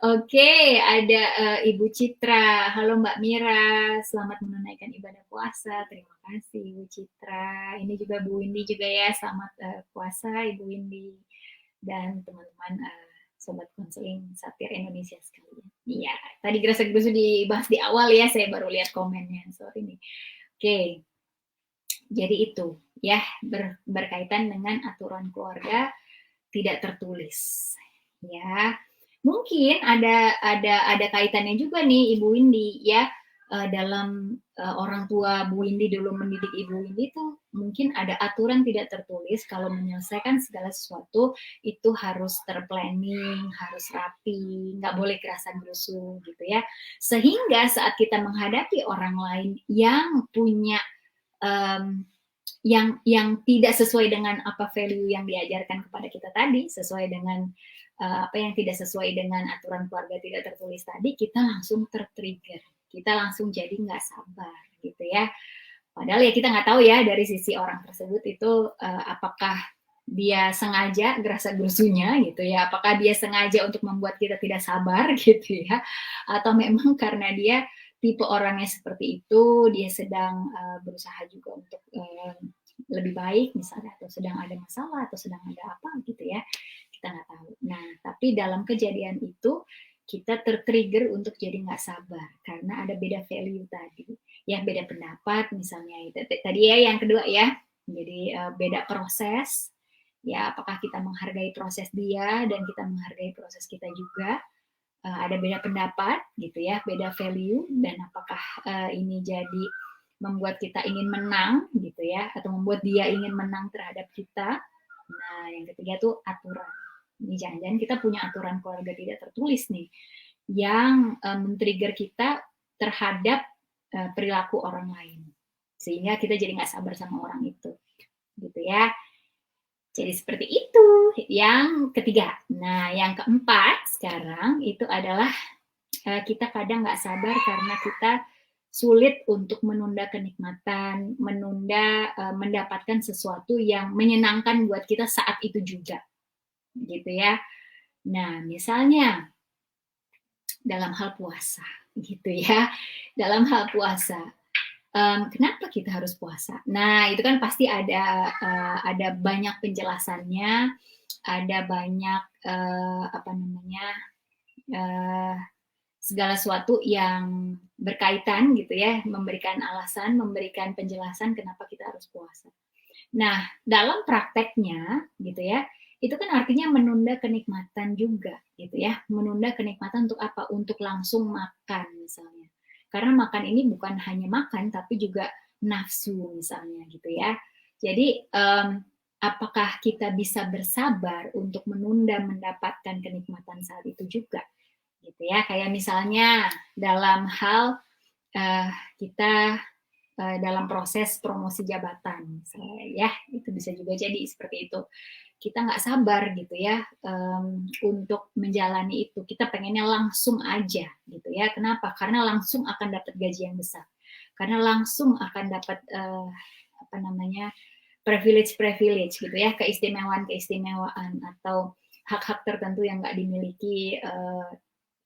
Oke, ada Ibu Citra. Halo Mbak Mira, selamat menunaikan ibadah puasa. Terima kasih Ibu Citra. Ini juga Bu Windy juga ya, selamat puasa Ibu Windy. Dan teman-teman Sobat Konseling Satir Indonesia sekalian. Iya, tadi gerasa gerusu dibahas di awal ya, saya baru lihat komennya. Sorry nih. Oke, jadi itu ya berkaitan dengan aturan keluarga tidak tertulis. Ya, mungkin ada kaitannya juga nih Ibu Windy ya. dalam orang tua Bu Windy dulu mendidik Ibu Windy itu mungkin ada aturan tidak tertulis kalau menyelesaikan segala sesuatu itu harus terplanning, harus rapi, nggak boleh kerasa-gerusu gitu ya. Sehingga saat kita menghadapi orang lain yang punya yang tidak sesuai dengan apa value yang diajarkan kepada kita tadi, sesuai dengan apa yang tidak sesuai dengan aturan keluarga tidak tertulis tadi, kita langsung tertrigger, kita langsung jadi nggak sabar gitu ya. Padahal ya kita nggak tahu ya dari sisi orang tersebut itu apakah dia sengaja gerasa gerusunya gitu ya, apakah dia sengaja untuk membuat kita tidak sabar gitu ya, atau memang karena dia tipe orangnya seperti itu, dia sedang berusaha juga untuk lebih baik misalnya, atau sedang ada masalah, atau sedang ada apa gitu ya, kita nggak tahu. Nah, tapi dalam kejadian itu kita tertrigger untuk jadi nggak sabar karena ada beda value tadi, ya beda pendapat misalnya. Tadi ya yang kedua ya, jadi beda proses. Ya, apakah kita menghargai proses dia dan kita menghargai proses kita juga. Ada beda pendapat gitu ya, beda value, dan apakah ini jadi membuat kita ingin menang gitu ya, atau membuat dia ingin menang terhadap kita. Nah, yang ketiga tuh aturan. Ini jangan-jangan kita punya aturan keluarga tidak tertulis nih, yang men-trigger kita terhadap perilaku orang lain, sehingga kita jadi nggak sabar sama orang itu, gitu ya. Jadi seperti itu yang ketiga. Nah, yang keempat sekarang itu adalah kita kadang nggak sabar karena kita sulit untuk menunda kenikmatan, menunda mendapatkan sesuatu yang menyenangkan buat kita saat itu juga, gitu ya. Nah, misalnya dalam hal puasa, gitu ya. Dalam hal puasa, kenapa kita harus puasa? Nah, itu kan pasti ada banyak penjelasannya, ada banyak apa namanya segala sesuatu yang berkaitan gitu ya, memberikan alasan, memberikan penjelasan kenapa kita harus puasa. Nah, dalam prakteknya gitu ya, itu kan artinya menunda kenikmatan juga gitu ya. Menunda kenikmatan untuk apa? Untuk langsung makan misalnya. Karena makan ini bukan hanya makan tapi juga nafsu misalnya gitu ya. Jadi apakah kita bisa bersabar untuk menunda mendapatkan kenikmatan saat itu juga? Gitu ya, kayak misalnya dalam hal kita dalam proses promosi jabatan misalnya ya, itu bisa juga jadi seperti itu. Kita nggak sabar gitu ya untuk menjalani itu, kita pengennya langsung aja gitu ya. Kenapa? Karena langsung akan dapat gaji yang besar, karena langsung akan dapat apa namanya privilege gitu ya, keistimewaan atau hak-hak tertentu yang nggak dimiliki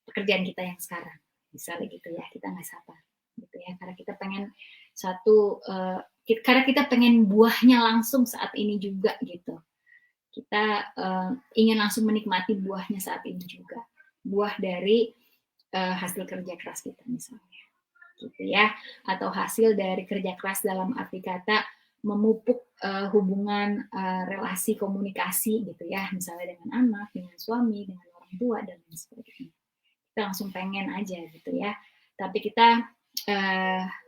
pekerjaan kita yang sekarang, misalnya gitu ya. Kita nggak sabar gitu ya, karena kita pengen karena kita pengen buahnya langsung saat ini juga gitu. Kita ingin langsung menikmati buahnya saat ini juga, buah dari hasil kerja keras kita misalnya gitu ya, atau hasil dari kerja keras dalam arti kata memupuk hubungan relasi komunikasi gitu ya, misalnya dengan anak, dengan suami, dengan orang tua dan lain sebagainya. Kita langsung pengen aja gitu ya, tapi kita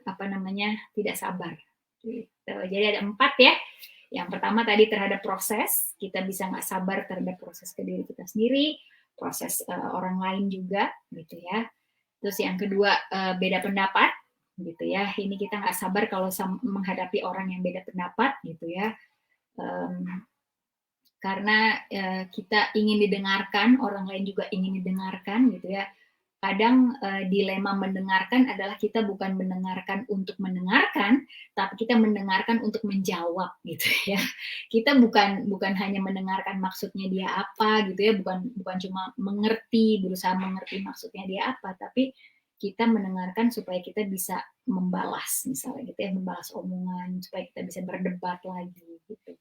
apa namanya tidak sabar gitu. Jadi ada 4 ya. Yang pertama tadi terhadap proses, kita bisa nggak sabar terhadap proses ke diri kita sendiri, proses orang lain juga gitu ya. Terus yang kedua beda pendapat gitu ya, ini kita nggak sabar kalau menghadapi orang yang beda pendapat gitu ya. Karena kita ingin didengarkan, orang lain juga ingin didengarkan gitu ya. Kadang dilema mendengarkan adalah kita bukan mendengarkan untuk mendengarkan, tapi kita mendengarkan untuk menjawab gitu ya. Kita bukan hanya mendengarkan maksudnya dia apa gitu ya, bukan cuma berusaha mengerti maksudnya dia apa, tapi kita mendengarkan supaya kita bisa membalas misalnya gitu ya, membalas omongan supaya kita bisa berdebat lagi gitu.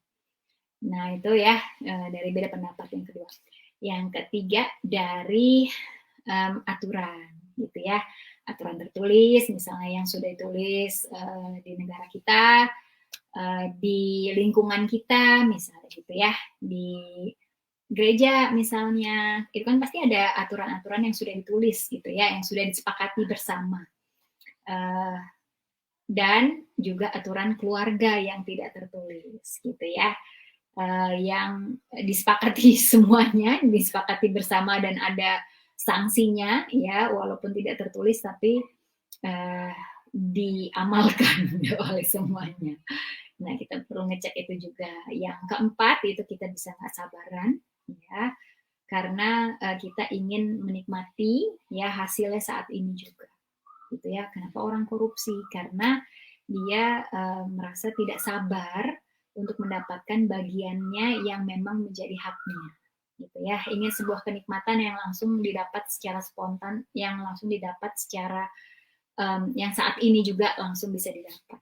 Nah, itu ya dari beda pendapat yang kedua. Yang ketiga dari aturan gitu ya, aturan tertulis misalnya yang sudah ditulis di negara kita, di lingkungan kita misalnya gitu ya, di gereja misalnya, itu kan pasti ada aturan-aturan yang sudah ditulis gitu ya, yang sudah disepakati bersama. uh, dan juga aturan keluarga yang tidak tertulis gitu ya, yang disepakati semuanya, disepakati bersama dan ada sanksinya ya, walaupun tidak tertulis tapi diamalkan oleh semuanya. Nah, kita perlu ngecek itu juga. Yang keempat itu kita bisa nggak sabaran ya, karena kita ingin menikmati ya hasilnya saat ini juga gitu ya. Kenapa orang korupsi? Karena dia merasa tidak sabar untuk mendapatkan bagiannya yang memang menjadi haknya gitu ya. Ingin sebuah kenikmatan yang langsung didapat secara spontan, yang langsung didapat secara yang saat ini juga langsung bisa didapat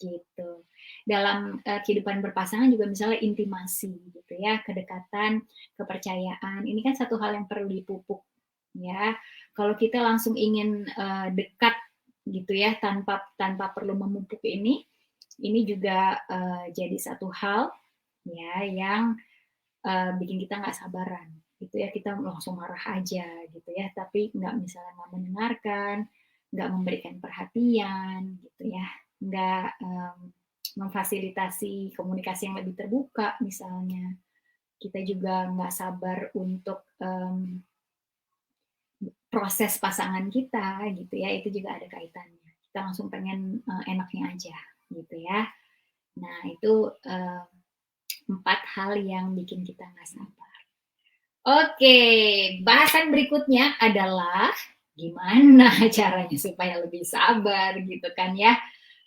gitu. Dalam kehidupan berpasangan juga misalnya intimasi gitu ya, kedekatan, kepercayaan, ini kan satu hal yang perlu dipupuk ya. Kalau kita langsung ingin dekat gitu ya tanpa perlu memupuk ini juga jadi satu hal ya yang bikin kita nggak sabaran gitu ya, kita langsung marah aja gitu ya, tapi misalnya nggak mendengarkan, nggak memberikan perhatian gitu ya, nggak memfasilitasi komunikasi yang lebih terbuka misalnya. Kita juga nggak sabar untuk proses pasangan kita gitu ya, itu juga ada kaitannya. Kita langsung pengen enaknya aja gitu ya. Nah itu 4 hal yang bikin kita nggak sabar. Oke, bahasan berikutnya adalah gimana caranya supaya lebih sabar gitu kan ya.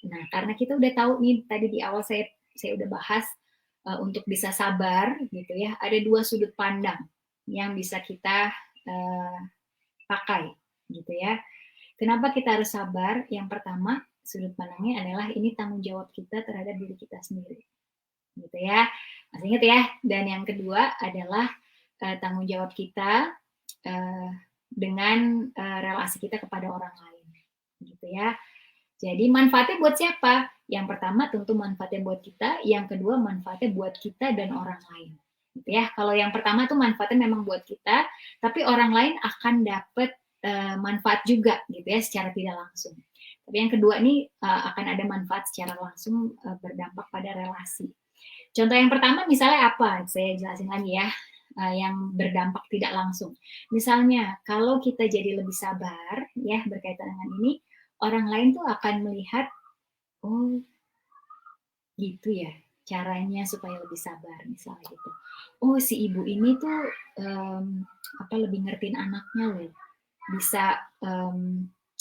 Nah, karena kita udah tahu nih tadi di awal saya udah bahas untuk bisa sabar gitu ya, ada 2 sudut pandang yang bisa kita pakai gitu ya. Kenapa kita harus sabar? Yang pertama, sudut pandangnya adalah ini tanggung jawab kita terhadap diri kita sendiri. Gitu ya. Masih ingat ya? Dan yang kedua adalah tanggung jawab kita dengan relasi kita kepada orang lain. Gitu ya. Jadi manfaatnya buat siapa? Yang pertama tentu manfaatnya buat kita, yang kedua manfaatnya buat kita dan orang lain. Gitu ya. Kalau yang pertama tuh manfaatnya memang buat kita, tapi orang lain akan dapat manfaat juga gitu ya secara tidak langsung. Tapi yang kedua ini akan ada manfaat secara langsung berdampak pada relasi. Contoh yang pertama misalnya apa? Saya jelasin lagi ya, yang berdampak tidak langsung. Misalnya kalau kita jadi lebih sabar ya berkaitan dengan ini, orang lain tuh akan melihat, oh gitu ya caranya supaya lebih sabar misalnya gitu. Oh si ibu ini tuh lebih ngertiin anaknya loh, bisa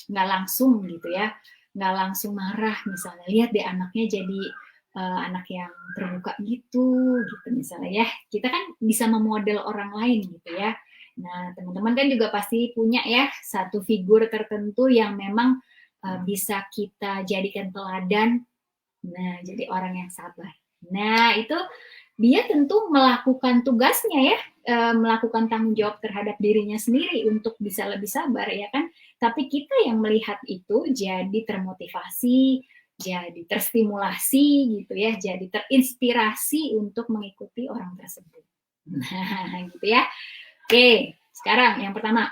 nggak langsung gitu ya, nggak langsung marah misalnya. Lihat deh anaknya jadi anak yang terbuka gitu misalnya ya. Kita kan bisa memodel orang lain gitu ya. Nah teman-teman kan juga pasti punya ya satu figur tertentu yang memang bisa kita jadikan teladan. Nah jadi orang yang sabar. Nah itu dia tentu melakukan tugasnya ya, melakukan tanggung jawab terhadap dirinya sendiri untuk bisa lebih sabar ya kan. Tapi kita yang melihat itu jadi termotivasi, jadi terstimulasi gitu ya, jadi terinspirasi untuk mengikuti orang tersebut. Nah gitu ya. Oke, sekarang yang pertama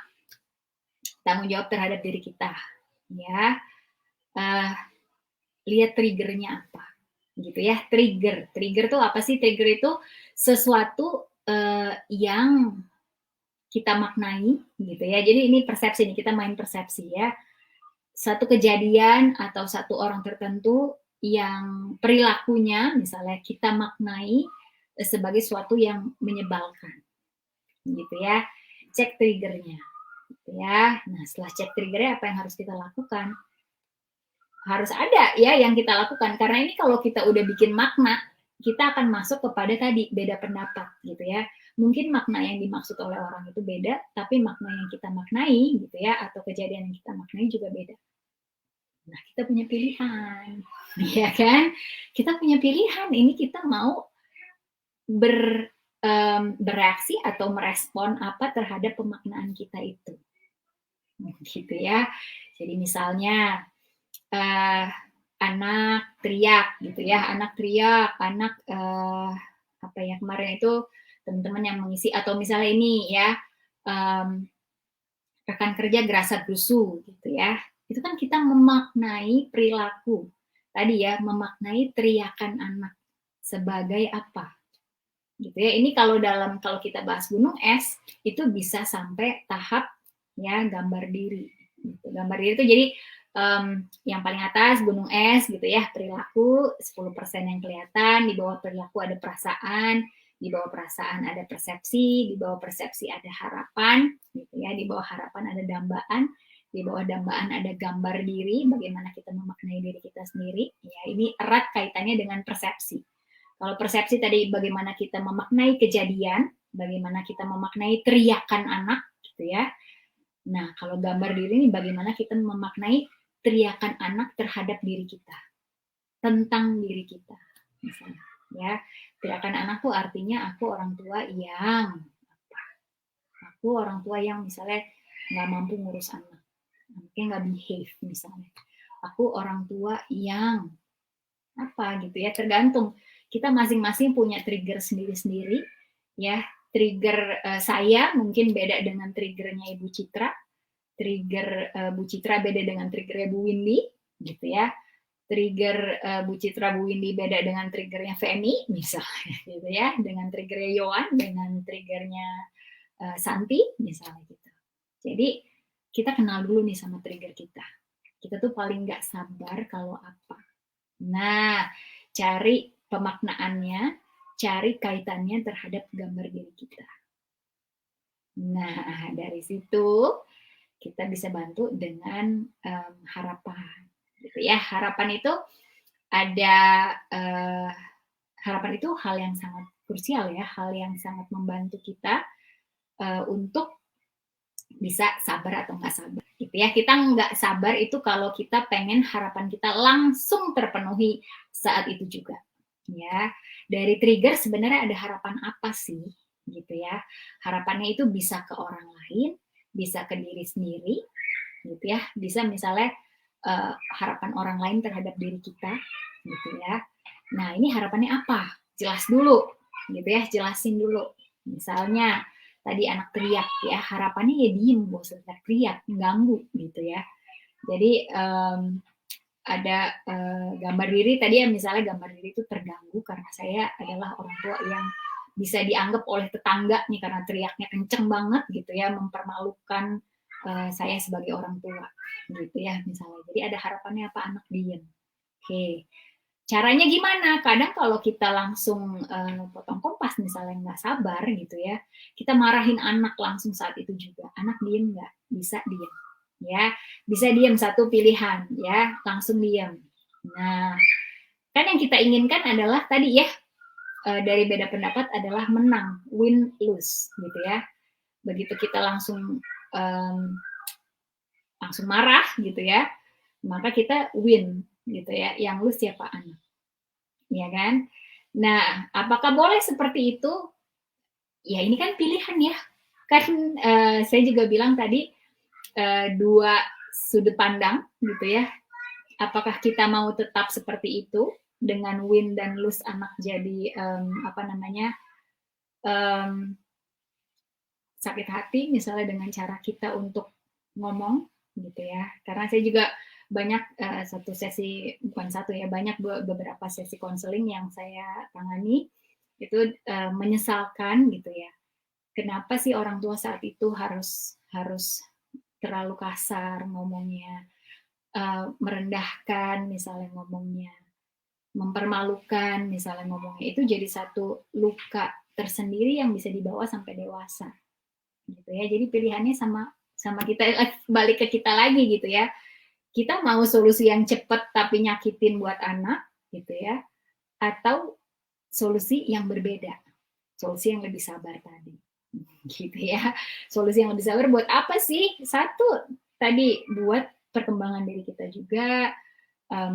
tanggung jawab terhadap diri kita ya. Lihat triggernya apa gitu ya. Trigger tuh apa sih? Trigger itu sesuatu yang kita maknai gitu ya. Jadi ini persepsi nih, kita main persepsi ya. Satu kejadian atau satu orang tertentu yang perilakunya misalnya kita maknai sebagai sesuatu yang menyebalkan gitu ya. Cek triggernya gitu ya. Nah setelah cek triggernya apa yang harus kita lakukan? Harus ada ya yang kita lakukan, karena ini kalau kita udah bikin makna, kita akan masuk kepada tadi beda pendapat gitu ya. Mungkin makna yang dimaksud oleh orang itu beda, tapi makna yang kita maknai gitu ya, atau kejadian yang kita maknai juga beda. Nah kita punya pilihan ya kan, kita punya pilihan, ini kita mau bereaksi atau merespon apa terhadap pemaknaan kita itu gitu ya. Jadi misalnya anak teriak gitu ya, anak apa ya kemarin itu teman-teman yang mengisi, atau misalnya ini ya rekan kerja gerasa gerusu gitu ya, itu kan kita memaknai perilaku. Tadi ya, memaknai teriakan anak sebagai apa? Gitu ya. Ini kalau kita bahas gunung es, itu bisa sampai tahap ya gambar diri. Gitu. Gambar diri itu jadi yang paling atas gunung es gitu ya, perilaku 10% yang kelihatan, di bawah perilaku ada perasaan, di bawah perasaan ada persepsi, di bawah persepsi ada harapan gitu ya, di bawah harapan ada dambaan, di bawah dambaan ada gambar diri, bagaimana kita memaknai diri kita sendiri. Ya, ini erat kaitannya dengan persepsi. Kalau persepsi tadi bagaimana kita memaknai kejadian, bagaimana kita memaknai teriakan anak gitu ya. Nah, kalau gambar diri ini bagaimana kita memaknai teriakan anak terhadap diri kita, tentang diri kita, misalnya. Ya, teriakan anak tuh artinya aku orang tua yang misalnya nggak mampu ngurus anak, anaknya nggak behave misalnya. Aku orang tua yang apa gitu ya, tergantung. Kita masing-masing punya trigger sendiri-sendiri, ya. Trigger saya mungkin beda dengan triggernya Ibu Citra. Trigger Bu Citra beda dengan triggernya Bu Windy, gitu ya. Trigger Bu Citra, Bu Windy beda dengan triggernya Femi, misalnya, gitu ya. Dengan triggernya Yohan, dengan triggernya Santi, misalnya gitu. Jadi kita kenal dulu nih sama trigger kita. Kita tuh paling nggak sabar kalau apa. Nah, cari pemaknaannya, cari kaitannya terhadap gambar diri kita. Nah, dari situ kita bisa bantu dengan harapan, gitu ya. Harapan itu ada harapan itu hal yang sangat krusial ya, hal yang sangat membantu kita untuk bisa sabar atau nggak sabar, gitu ya. Kita nggak sabar itu kalau kita pengen harapan kita langsung terpenuhi saat itu juga, ya. Dari trigger sebenarnya ada harapan apa sih, gitu ya. Harapannya itu bisa ke orang lain, bisa ke diri sendiri, gitu ya. Bisa misalnya harapan orang lain terhadap diri kita, gitu ya. Nah, ini harapannya apa? Jelas dulu, gitu ya. Jelasin dulu. Misalnya tadi anak teriak ya, harapannya ya diem, gak usah teriak, mengganggu gitu ya. Jadi ada gambar diri tadi ya, misalnya gambar diri itu terganggu karena saya adalah orang tua yang bisa dianggap oleh tetangga nih karena teriaknya kenceng banget gitu ya, mempermalukan saya sebagai orang tua gitu ya misalnya. Jadi ada harapannya apa? Anak diem. Oke. Caranya gimana? Kadang kalau kita langsung potong kompas misalnya nggak sabar gitu ya, kita marahin anak langsung saat itu juga. Anak diem nggak? Bisa diem. Ya, bisa diem satu pilihan ya, langsung diem. Nah, kan yang kita inginkan adalah tadi ya, dari beda pendapat adalah menang, win lose gitu ya. Begitu kita langsung marah gitu ya, maka kita win gitu ya. Yang lose siapa? Anak. Ya kan? Nah, apakah boleh seperti itu? Ya ini kan pilihan ya. Kan saya juga bilang tadi dua sudut pandang gitu ya. Apakah kita mau tetap seperti itu dengan win dan lose anak jadi sakit hati misalnya dengan cara kita untuk ngomong gitu ya. Karena saya juga banyak banyak beberapa sesi konseling yang saya tangani itu menyesalkan gitu ya. Kenapa sih orang tua saat itu harus terlalu kasar ngomongnya, merendahkan misalnya ngomongnya, mempermalukan misalnya ngomongnya, itu jadi satu luka tersendiri yang bisa dibawa sampai dewasa gitu ya. Jadi pilihannya sama kita, balik ke kita lagi gitu ya. Kita mau solusi yang cepat tapi nyakitin buat anak gitu ya, atau solusi yang berbeda, solusi yang lebih sabar tadi gitu ya. Solusi yang lebih sabar buat apa sih? Satu, tadi buat perkembangan diri kita juga,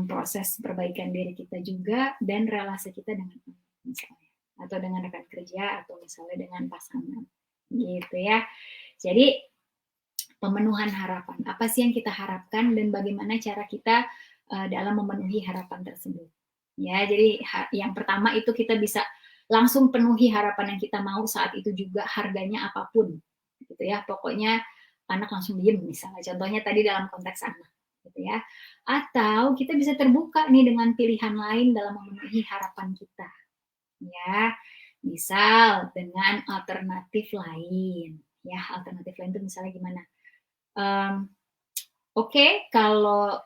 proses perbaikan diri kita juga, dan relasi kita dengan anak misalnya, atau dengan rekan kerja, atau misalnya dengan pasangan gitu ya. Jadi pemenuhan harapan, apa sih yang kita harapkan dan bagaimana cara kita dalam memenuhi harapan tersebut ya. Jadi yang pertama itu kita bisa langsung penuhi harapan yang kita mau saat itu juga, harganya apapun gitu ya. Pokoknya anak langsung diem misalnya, contohnya tadi dalam konteks anak gitu ya. Atau kita bisa terbuka nih dengan pilihan lain dalam memenuhi harapan kita, ya. Misal dengan alternatif lain, ya. Alternatif lain itu misalnya gimana? Oke, kalau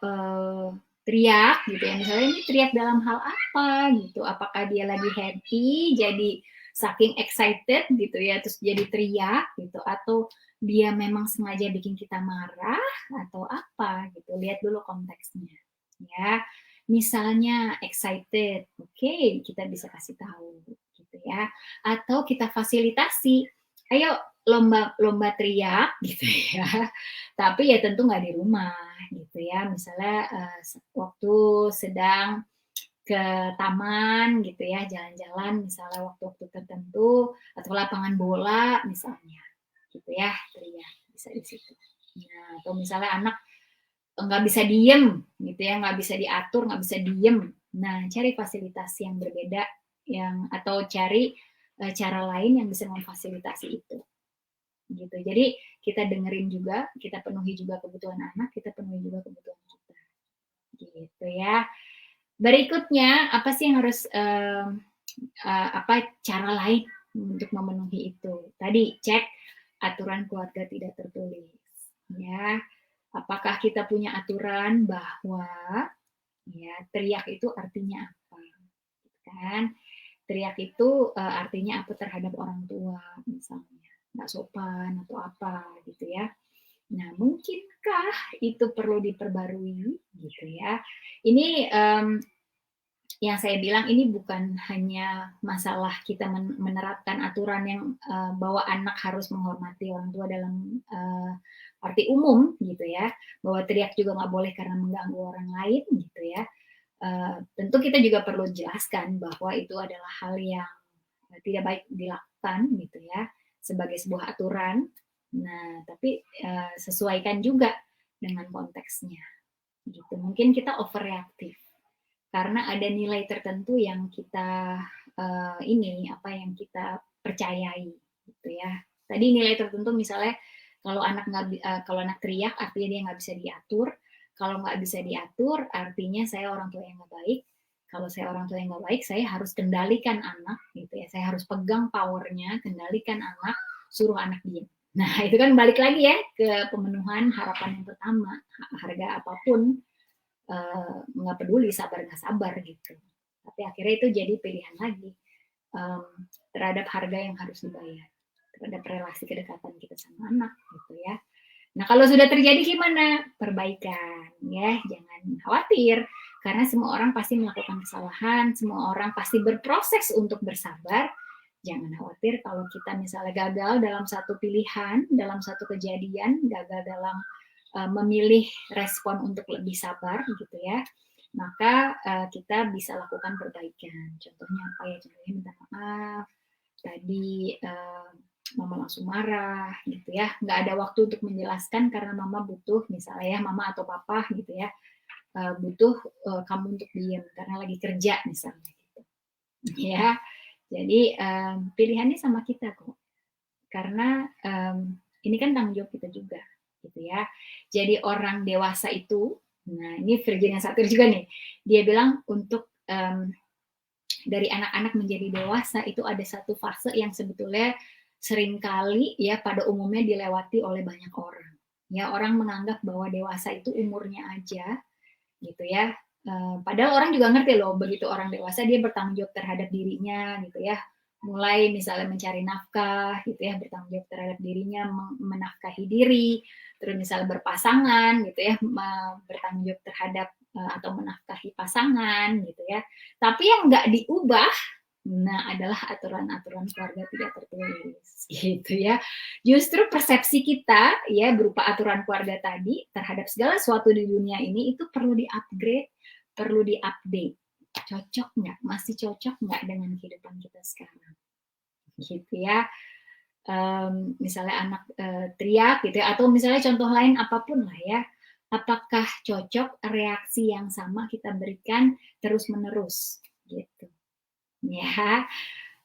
teriak gitu ya, misalnya ini teriak dalam hal apa gitu? Apakah dia lagi happy, jadi saking excited gitu ya, terus jadi teriak gitu, atau dia memang sengaja bikin kita marah atau apa gitu? Lihat dulu konteksnya, ya. Misalnya excited, oke, kita bisa kasih tahu gitu ya, atau kita fasilitasi, ayo lomba lomba teriak gitu ya, tapi ya tentu nggak di rumah gitu ya. Misalnya waktu sedang ke taman gitu ya, jalan-jalan misalnya waktu-waktu tertentu, atau lapangan bola misalnya gitu ya, teriak bisa di situ. Nah, atau misalnya anak nggak bisa diem gitu ya, nggak bisa diatur, nggak bisa diem. Nah, cari fasilitas yang berbeda, yang atau cari cara lain yang bisa memfasilitasi itu gitu. Jadi kita dengerin juga, kita penuhi juga kebutuhan anak, kita penuhi juga kebutuhan kita, gitu ya. Berikutnya apa sih yang harus apa cara lain untuk memenuhi itu? Tadi cek aturan keluarga tidak tertulis, ya. Apakah kita punya aturan bahwa ya teriak itu artinya apa, kan? Teriak itu artinya apa terhadap orang tua misalnya, nggak sopan atau apa gitu ya. Nah, mungkinkah itu perlu diperbarui gitu ya. Ini yang saya bilang ini bukan hanya masalah kita menerapkan aturan yang bahwa anak harus menghormati orang tua dalam arti umum gitu ya, bahwa teriak juga nggak boleh karena mengganggu orang lain gitu ya. Tentu kita juga perlu jelaskan bahwa itu adalah hal yang tidak baik dilakukan gitu ya, sebagai sebuah aturan. Nah, tapi sesuaikan juga dengan konteksnya gitu. Mungkin kita overreaktif karena ada nilai tertentu yang kita ini apa yang kita percayai gitu ya. Tadi nilai tertentu misalnya kalau anak kalau anak teriak artinya dia nggak bisa diatur. Kalau nggak bisa diatur artinya saya orang tua yang nggak baik. Kalau saya orang tua yang nggak baik, saya harus kendalikan anak gitu ya. Saya harus pegang powernya, kendalikan anak, suruh anak diam. Nah, itu kan balik lagi ya ke pemenuhan harapan yang pertama, harga apapun nggak peduli sabar nggak sabar gitu. Tapi akhirnya itu jadi pilihan lagi terhadap harga yang harus dibayar, terhadap relasi kedekatan kita sama anak gitu ya. Nah, kalau sudah terjadi gimana? Perbaikan ya, jangan khawatir karena semua orang pasti melakukan kesalahan, semua orang pasti berproses untuk bersabar. Jangan khawatir kalau kita misalnya gagal dalam satu pilihan, dalam satu kejadian, gagal dalam memilih respon untuk lebih sabar gitu ya, maka kita bisa lakukan perbaikan. Contohnya apa ya? Contohnya minta maaf. Tadi mama langsung marah gitu ya, nggak ada waktu untuk menjelaskan karena mama butuh misalnya ya, mama atau papa gitu ya, butuh kamu untuk diam karena lagi kerja misalnya gitu ya. Jadi pilihannya sama kita kok, karena ini kan tanggung jawab kita juga gitu ya. Jadi orang dewasa itu, nah ini Virginia Satir juga nih, dia bilang untuk dari anak-anak menjadi dewasa itu ada satu fase yang sebetulnya seringkali ya pada umumnya dilewati oleh banyak orang. Ya, orang menganggap bahwa dewasa itu umurnya aja gitu ya. Padahal orang juga ngerti loh, begitu orang dewasa dia bertanggung jawab terhadap dirinya gitu ya. Mulai misalnya mencari nafkah gitu ya, bertanggung jawab terhadap dirinya, menafkahi diri, terus misalnya berpasangan gitu ya, bertanggung jawab terhadap atau menafkahi pasangan gitu ya. Tapi yang nggak diubah, nah adalah aturan-aturan keluarga tidak tertulis gitu ya. Justru persepsi kita ya berupa aturan keluarga tadi terhadap segala sesuatu di dunia ini itu perlu di-upgrade, perlu di-update. Cocok nggak? Masih cocok nggak dengan kehidupan kita sekarang? Gitu ya. Misalnya anak teriak gitu ya, atau misalnya contoh lain apapun lah ya. Apakah cocok reaksi yang sama kita berikan terus-menerus gitu. Ya.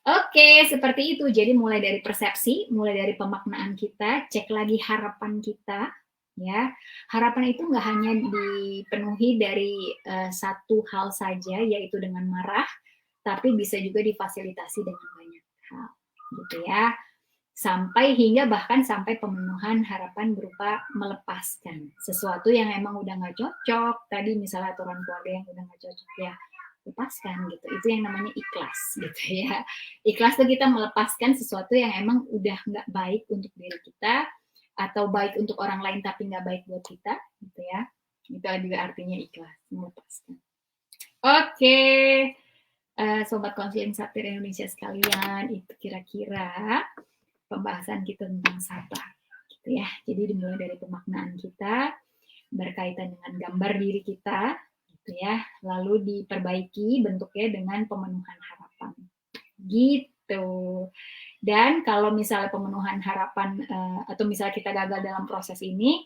Oke, seperti itu. Jadi mulai dari persepsi, mulai dari pemaknaan kita, cek lagi harapan kita, Ya, harapan itu nggak hanya dipenuhi dari satu hal saja, yaitu dengan marah, tapi bisa juga difasilitasi dengan banyak hal, gitu ya. Bahkan sampai pemenuhan harapan berupa melepaskan sesuatu yang emang udah nggak cocok. Tadi misalnya aturan keluarga yang udah nggak cocok, ya lepaskan gitu. Itu yang namanya ikhlas gitu ya. Ikhlas itu kita melepaskan sesuatu yang emang udah nggak baik untuk diri kita, atau baik untuk orang lain tapi nggak baik buat kita gitu ya. Itu juga artinya ikhlas, melepaskan. Oke, Sobat Konseling Satir Indonesia sekalian, itu kira-kira pembahasan kita tentang sabar gitu ya. Jadi dimulai dari pemaknaan kita berkaitan dengan gambar diri kita gitu ya, lalu diperbaiki bentuknya dengan pemenuhan harapan gitu. Dan kalau misalnya pemenuhan harapan atau misalnya kita gagal dalam proses ini,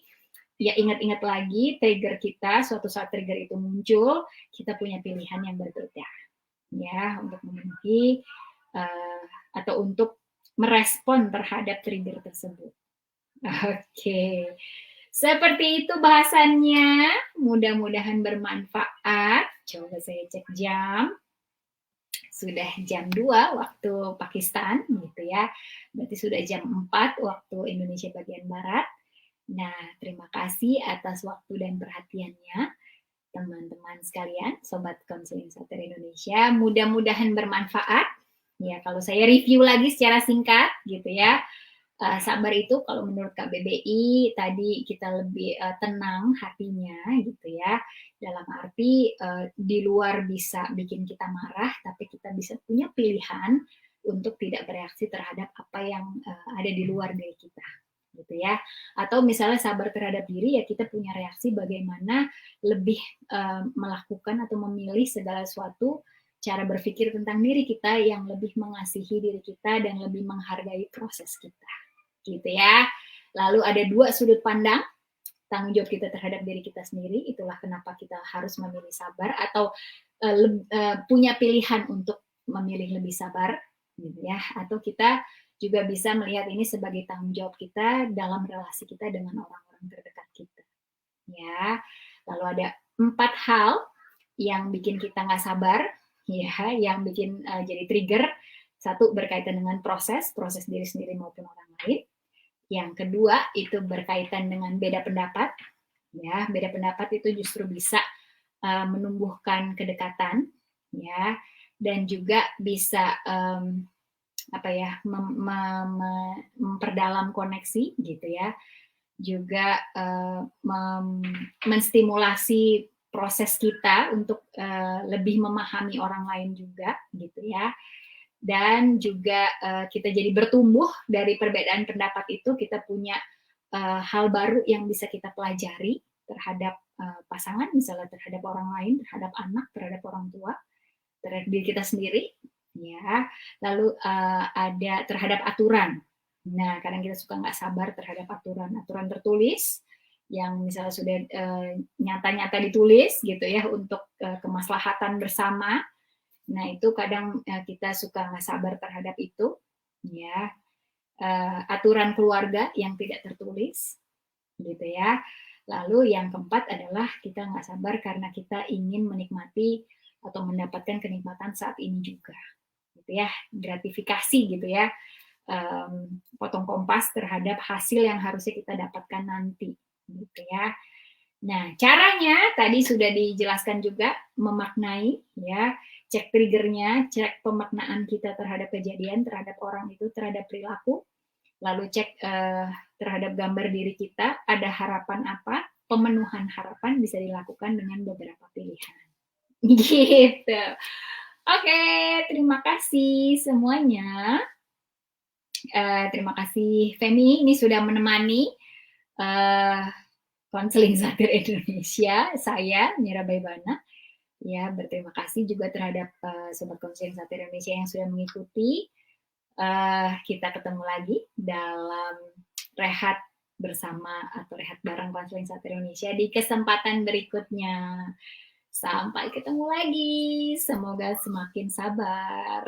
ya ingat-ingat lagi trigger kita. Suatu saat trigger itu muncul, kita punya pilihan yang berbeda ya untuk memenuhi atau untuk merespon terhadap trigger tersebut. Oke, seperti itu bahasannya. Mudah-mudahan bermanfaat. Coba saya cek jam. Sudah jam 2 waktu Pakistan gitu ya. Berarti sudah jam 4 waktu Indonesia bagian Barat. Nah, terima kasih atas waktu dan perhatiannya teman-teman sekalian, Sobat Konseling Satir Indonesia. Mudah-mudahan bermanfaat. Ya, kalau saya review lagi secara singkat gitu ya. Sabar itu kalau menurut KBBI tadi kita lebih tenang hatinya gitu ya, dalam arti di luar bisa bikin kita marah, tapi kita bisa punya pilihan untuk tidak bereaksi terhadap apa yang ada di luar diri kita gitu ya. Atau misalnya sabar terhadap diri, ya kita punya reaksi bagaimana lebih melakukan atau memilih segala sesuatu, cara berpikir tentang diri kita yang lebih mengasihi diri kita dan lebih menghargai proses kita gitu ya. Lalu ada 2 sudut pandang, tanggung jawab kita terhadap diri kita sendiri, itulah kenapa kita harus memilih sabar, atau punya pilihan untuk memilih lebih sabar gitu ya. Atau kita juga bisa melihat ini sebagai tanggung jawab kita dalam relasi kita dengan orang-orang terdekat kita ya. Lalu ada 4 hal yang bikin kita nggak sabar ya, yang bikin jadi trigger. Satu, berkaitan dengan proses diri sendiri maupun orang lain. Yang kedua, itu berkaitan dengan beda pendapat. Ya, beda pendapat itu justru bisa menumbuhkan kedekatan, ya, dan juga bisa memperdalam koneksi, gitu ya. Juga menstimulasi proses kita untuk lebih memahami orang lain juga, gitu ya. Dan juga kita jadi bertumbuh dari perbedaan pendapat itu, kita punya hal baru yang bisa kita pelajari terhadap pasangan, misalnya terhadap orang lain, terhadap anak, terhadap orang tua, terhadap diri kita sendiri, ya. Lalu ada terhadap aturan. Nah, kadang kita suka nggak sabar terhadap aturan tertulis yang misalnya sudah nyata-nyata ditulis gitu ya untuk kemaslahatan bersama. Nah, itu kadang kita suka nggak sabar terhadap itu, ya. Aturan keluarga yang tidak tertulis, gitu ya. Lalu yang keempat adalah kita nggak sabar karena kita ingin menikmati atau mendapatkan kenikmatan saat ini juga, gitu ya. Gratifikasi gitu ya. Potong kompas terhadap hasil yang harusnya kita dapatkan nanti, gitu ya. Nah, caranya tadi sudah dijelaskan juga, memaknai ya, cek triggernya, cek pemaknaan kita terhadap kejadian, terhadap orang itu, terhadap perilaku, lalu cek terhadap gambar diri kita, ada harapan apa, pemenuhan harapan bisa dilakukan dengan beberapa pilihan. Gitu. Oke, terima kasih semuanya. Terima kasih Femi, ini sudah menemani Konseling Satir Indonesia, saya Mira Baibana. Ya, berterima kasih juga terhadap Sobat Konseling Satir Indonesia yang sudah mengikuti. Kita ketemu lagi dalam rehat bersama atau rehat bareng Konseling Satir Indonesia di kesempatan berikutnya. Sampai ketemu lagi. Semoga semakin sabar.